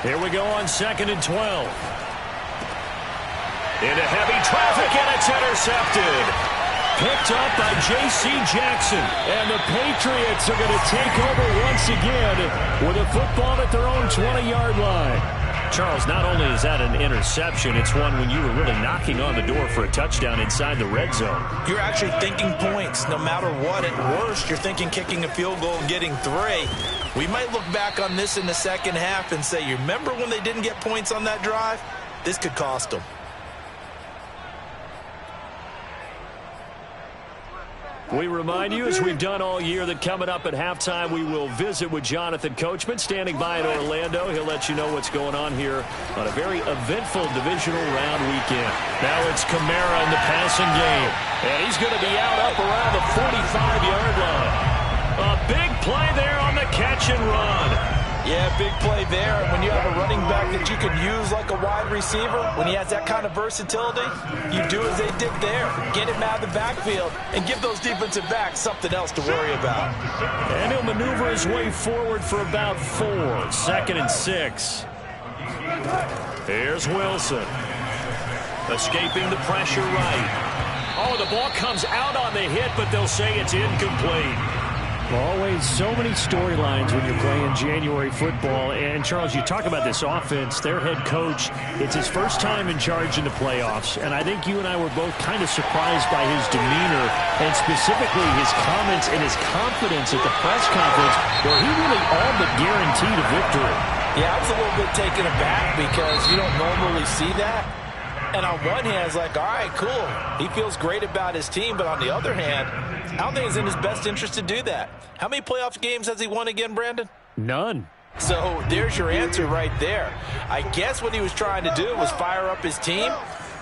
Here we go on 2nd and 12. Into heavy traffic, and it's intercepted. Picked up by J.C. Jackson. And the Patriots are going to take over once again with a football at their own 20-yard line. Charles, not only is that an interception, it's one when you were really knocking on the door for a touchdown inside the red zone. You're actually thinking points. No matter what, at worst, you're thinking kicking a field goal and getting 3. We might look back on this in the second half and say, you remember when they didn't get points on that drive? This could cost them. We remind you, as we've done all year, that coming up at halftime, we will visit with Jonathan Coachman, standing by in Orlando. He'll let you know what's going on here on a very eventful divisional round weekend. Now it's Kamara in the passing game, and he's going to be out up around the 45-yard line. A big play there on the catch and run. Yeah, big play there. And when you have a running back that you can use like a wide receiver, when he has that kind of versatility, you do as they did there. Get him out of the backfield and give those defensive backs something else to worry about. And he'll maneuver his way forward for about 4. 2nd and 6. Here's Wilson. Escaping the pressure right. Oh, the ball comes out on the hit, but they'll say it's incomplete. Always so many storylines when you're playing January football. And, Charles, you talk about this offense, their head coach, it's his first time in charge in the playoffs. And I think you and I were both kind of surprised by his demeanor and specifically his comments and his confidence at the press conference where he really all but guaranteed a victory. Yeah, I was a little bit taken aback because you don't normally see that. And on one hand, it's like, all right, cool. He feels great about his team. But on the other hand, I don't think it's in his best interest to do that. How many playoff games has he won again, Brandon? None. So there's your answer right there. I guess what he was trying to do was fire up his team.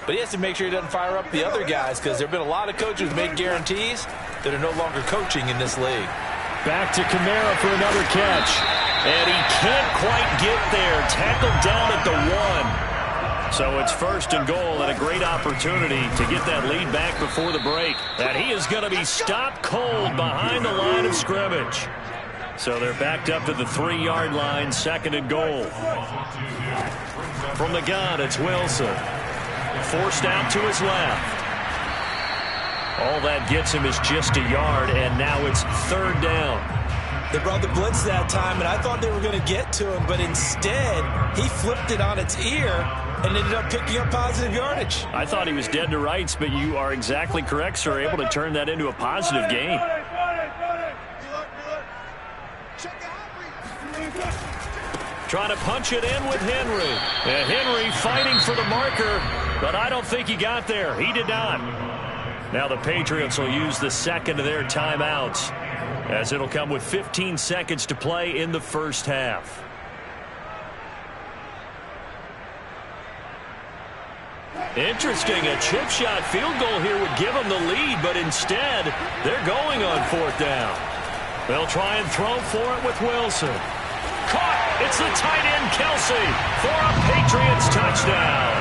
But he has to make sure he doesn't fire up the other guys, because there have been a lot of coaches who made guarantees that are no longer coaching in this league. Back to Kamara for another catch. And he can't quite get there. Tackled down at the 1. So it's 1st and goal and a great opportunity to get that lead back before the break. And he is going to be stopped cold behind the line of scrimmage. So they're backed up to the 3-yard line, 2nd and goal. From the gun, it's Wilson. Forced out to his left. All that gets him is just a yard, and now it's 3rd down. They brought the blitz that time, and I thought they were going to get to him, but instead he flipped it on its ear and ended up picking up positive yardage. I thought he was dead to rights, but you are exactly correct, sir. Able to turn that into a positive gain. Trying to punch it in with Henry. And Henry fighting for the marker, but I don't think he got there. He did not. Now the Patriots will use the 2nd of their timeouts, as it'll come with 15 seconds to play in the first half. Interesting, a chip shot field goal here would give them the lead, but instead they're going on 4th down. They'll try and throw for it with Wilson. Caught! It's the tight end, Kelsey, for a Patriots touchdown.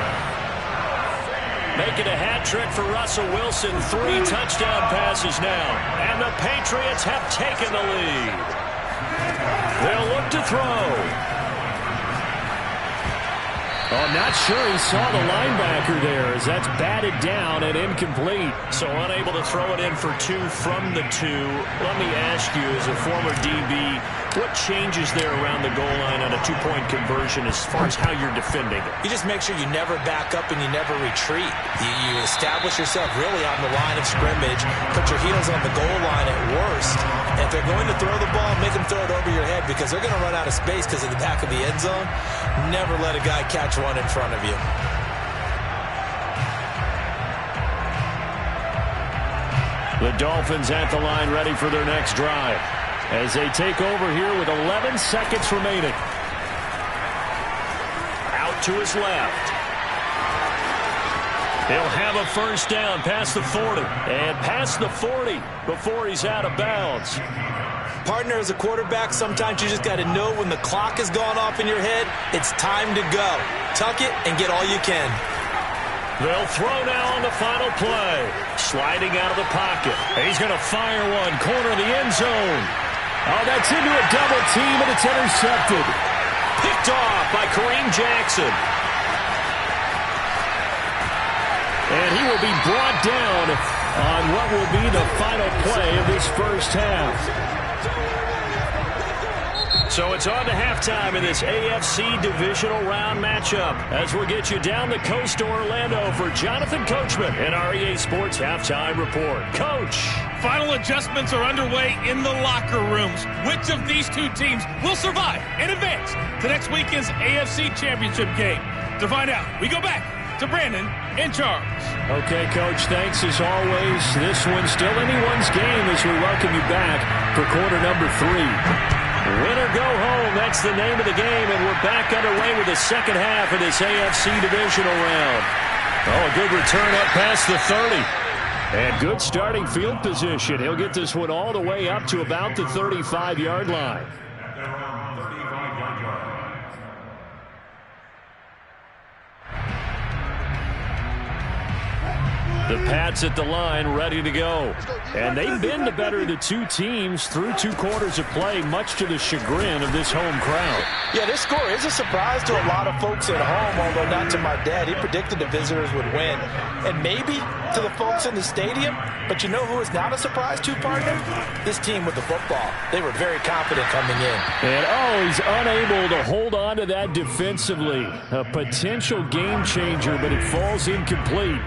Making a hat trick for Russell Wilson. 3 touchdown passes now. And the Patriots have taken the lead. They'll look to throw. Oh, I'm not sure he saw the linebacker there, as that's batted down and incomplete. So unable to throw it in for 2 from the 2. Let me ask you, as a former DB, what changes there around the goal line on a 2-point conversion as far as how you're defending it? You just make sure you never back up and you never retreat. You establish yourself really on the line of scrimmage, put your heels on the goal line at worst. And if they're going to throw the ball, make them throw it over your head, because they're going to run out of space because of the back of the end zone. Never let a guy catch one in front of you. The Dolphins at the line, ready for their next drive, as they take over here with 11 seconds remaining. Out to his left. He'll have a 1st down past the 40. And past the 40 before he's out of bounds. Partner, as a quarterback, sometimes you just got to know when the clock has gone off in your head, it's time to go. Tuck it and get all you can. They'll throw now on the final play. Sliding out of the pocket. He's going to fire one. Corner of the end zone. Oh, that's into a double team, and it's intercepted. Picked off by Kareem Jackson. And he will be brought down on what will be the final play of this first half. So it's on to halftime in this AFC divisional round matchup, as we'll get you down the coast to Orlando for Jonathan Coachman and our EA Sports Halftime Report. Coach. Final adjustments are underway in the locker rooms. Which of these 2 teams will survive and advance to next weekend's AFC Championship game? To find out, we go back to Brandon and Charles. Okay, Coach, thanks as always. This one's still anyone's game as we welcome you back for quarter number 3. Win or go home, that's the name of the game, and we're back underway with the second half of this AFC divisional round. Oh, a good return up past the 30. And good starting field position. He'll get this one all the way up to about the 35-yard line. The Pats at the line, ready to go. And they've been the better of the 2 teams through 2 quarters of play, much to the chagrin of this home crowd. Yeah, this score is a surprise to a lot of folks at home, although not to my dad. He predicted the visitors would win. And maybe to the folks in the stadium, but you know who is not a surprise to, partner? This team with the football. They were very confident coming in. And, he's unable to hold on to that defensively. A potential game changer, but it falls incomplete.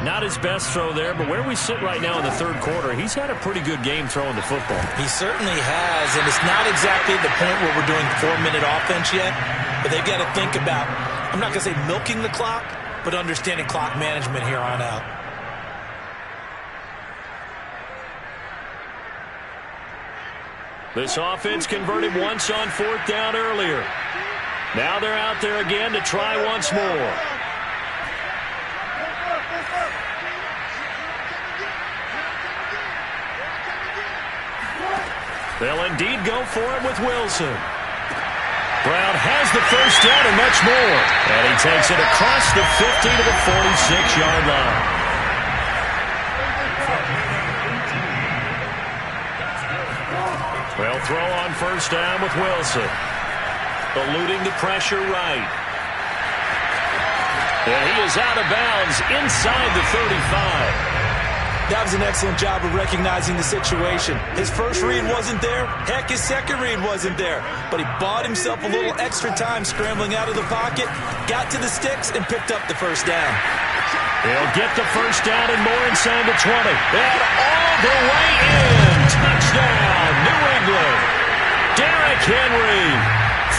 Not his best throw there, but where we sit right now in the 3rd quarter, he's had a pretty good game throwing the football. He certainly has, and it's not exactly the point where we're doing 4-minute offense yet, but they've got to think about, I'm not going to say milking the clock, but understanding clock management here on out. This offense converted once on 4th down earlier. Now they're out there again to try once more. They'll indeed go for it with Wilson. Brown has the first down and much more. And he takes it across the 50 to the 46-yard line. Well, throw on first down with Wilson. Eluding the pressure right. And he is out of bounds inside the 35. That was an excellent job of recognizing the situation. His first read wasn't there. Heck, his second read wasn't there. But he bought himself a little extra time scrambling out of the pocket, got to the sticks, and picked up the first down. He'll get the first down and more inside the 20. And all the way in. Touchdown, New England. Derrick Henry,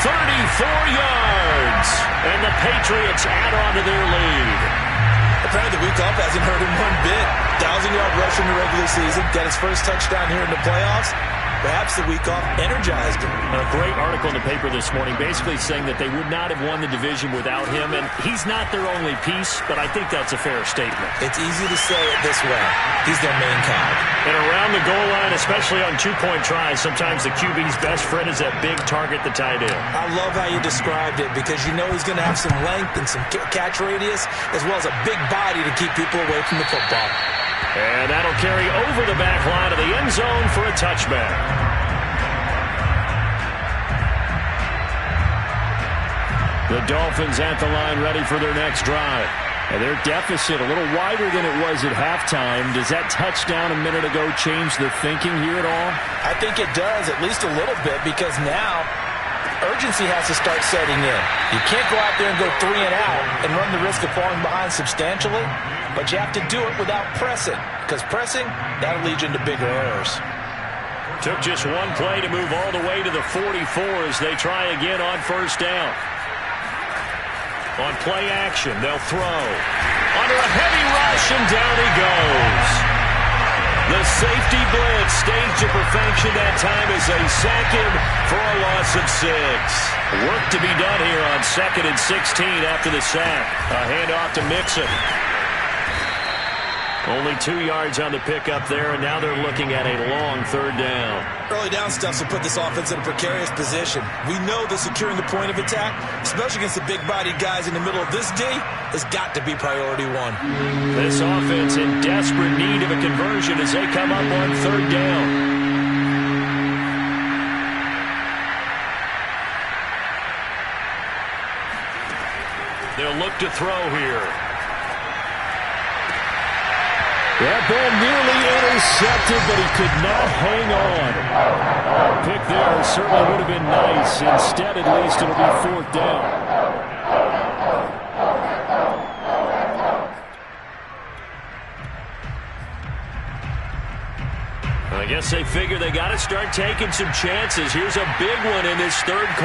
34 yards. And the Patriots add on to their lead. Apparently the week off hasn't hurt him one bit. 1,000-yard rush in the regular season. Got his first touchdown here in the playoffs. Perhaps the week off energized him. A great article in the paper this morning basically saying that they would not have won the division without him. And he's not their only piece, but I think that's a fair statement. It's easy to say it this way. He's their main cog. And around the goal line, especially on two-point tries, sometimes the QB's best friend is that big target, the tight end. I love how you described it because you know he's going to have some length and some catch radius as well as a big body to keep people away from the football. And that'll carry over the back line of the end zone for a touchback. The Dolphins at the line ready for their next drive. And their deficit a little wider than it was at halftime. Does that touchdown a minute ago change the thinking here at all? I think it does, at least a little bit, because now urgency has to start setting in. You can't go out there and go 3 and out and run the risk of falling behind substantially, but you have to do it without pressing, because pressing, that'll lead you into bigger errors. Took just one play to move all the way to the 44 as they try again on first down. On play action, they'll throw. Under a heavy rush, and down he goes. The safety blitz staged to perfection that time as they sack him for a loss of 6. Work to be done here on 2nd and 16 after the sack. A handoff to Mixon. Only 2 yards on the pickup there, and now they're looking at a long third down. Early down stuff will put this offense in a precarious position. We know that securing the point of attack, especially against the big-bodied guys in the middle of this D, has got to be priority one. This offense in desperate need of a conversion as they come up on third down. They'll look to throw here. That ball nearly intercepted, but he could not hang on. A pick there certainly would have been nice. Instead, at least, it'll be fourth down. I guess they figure they got to start taking some chances. Here's a big one in this third quarter.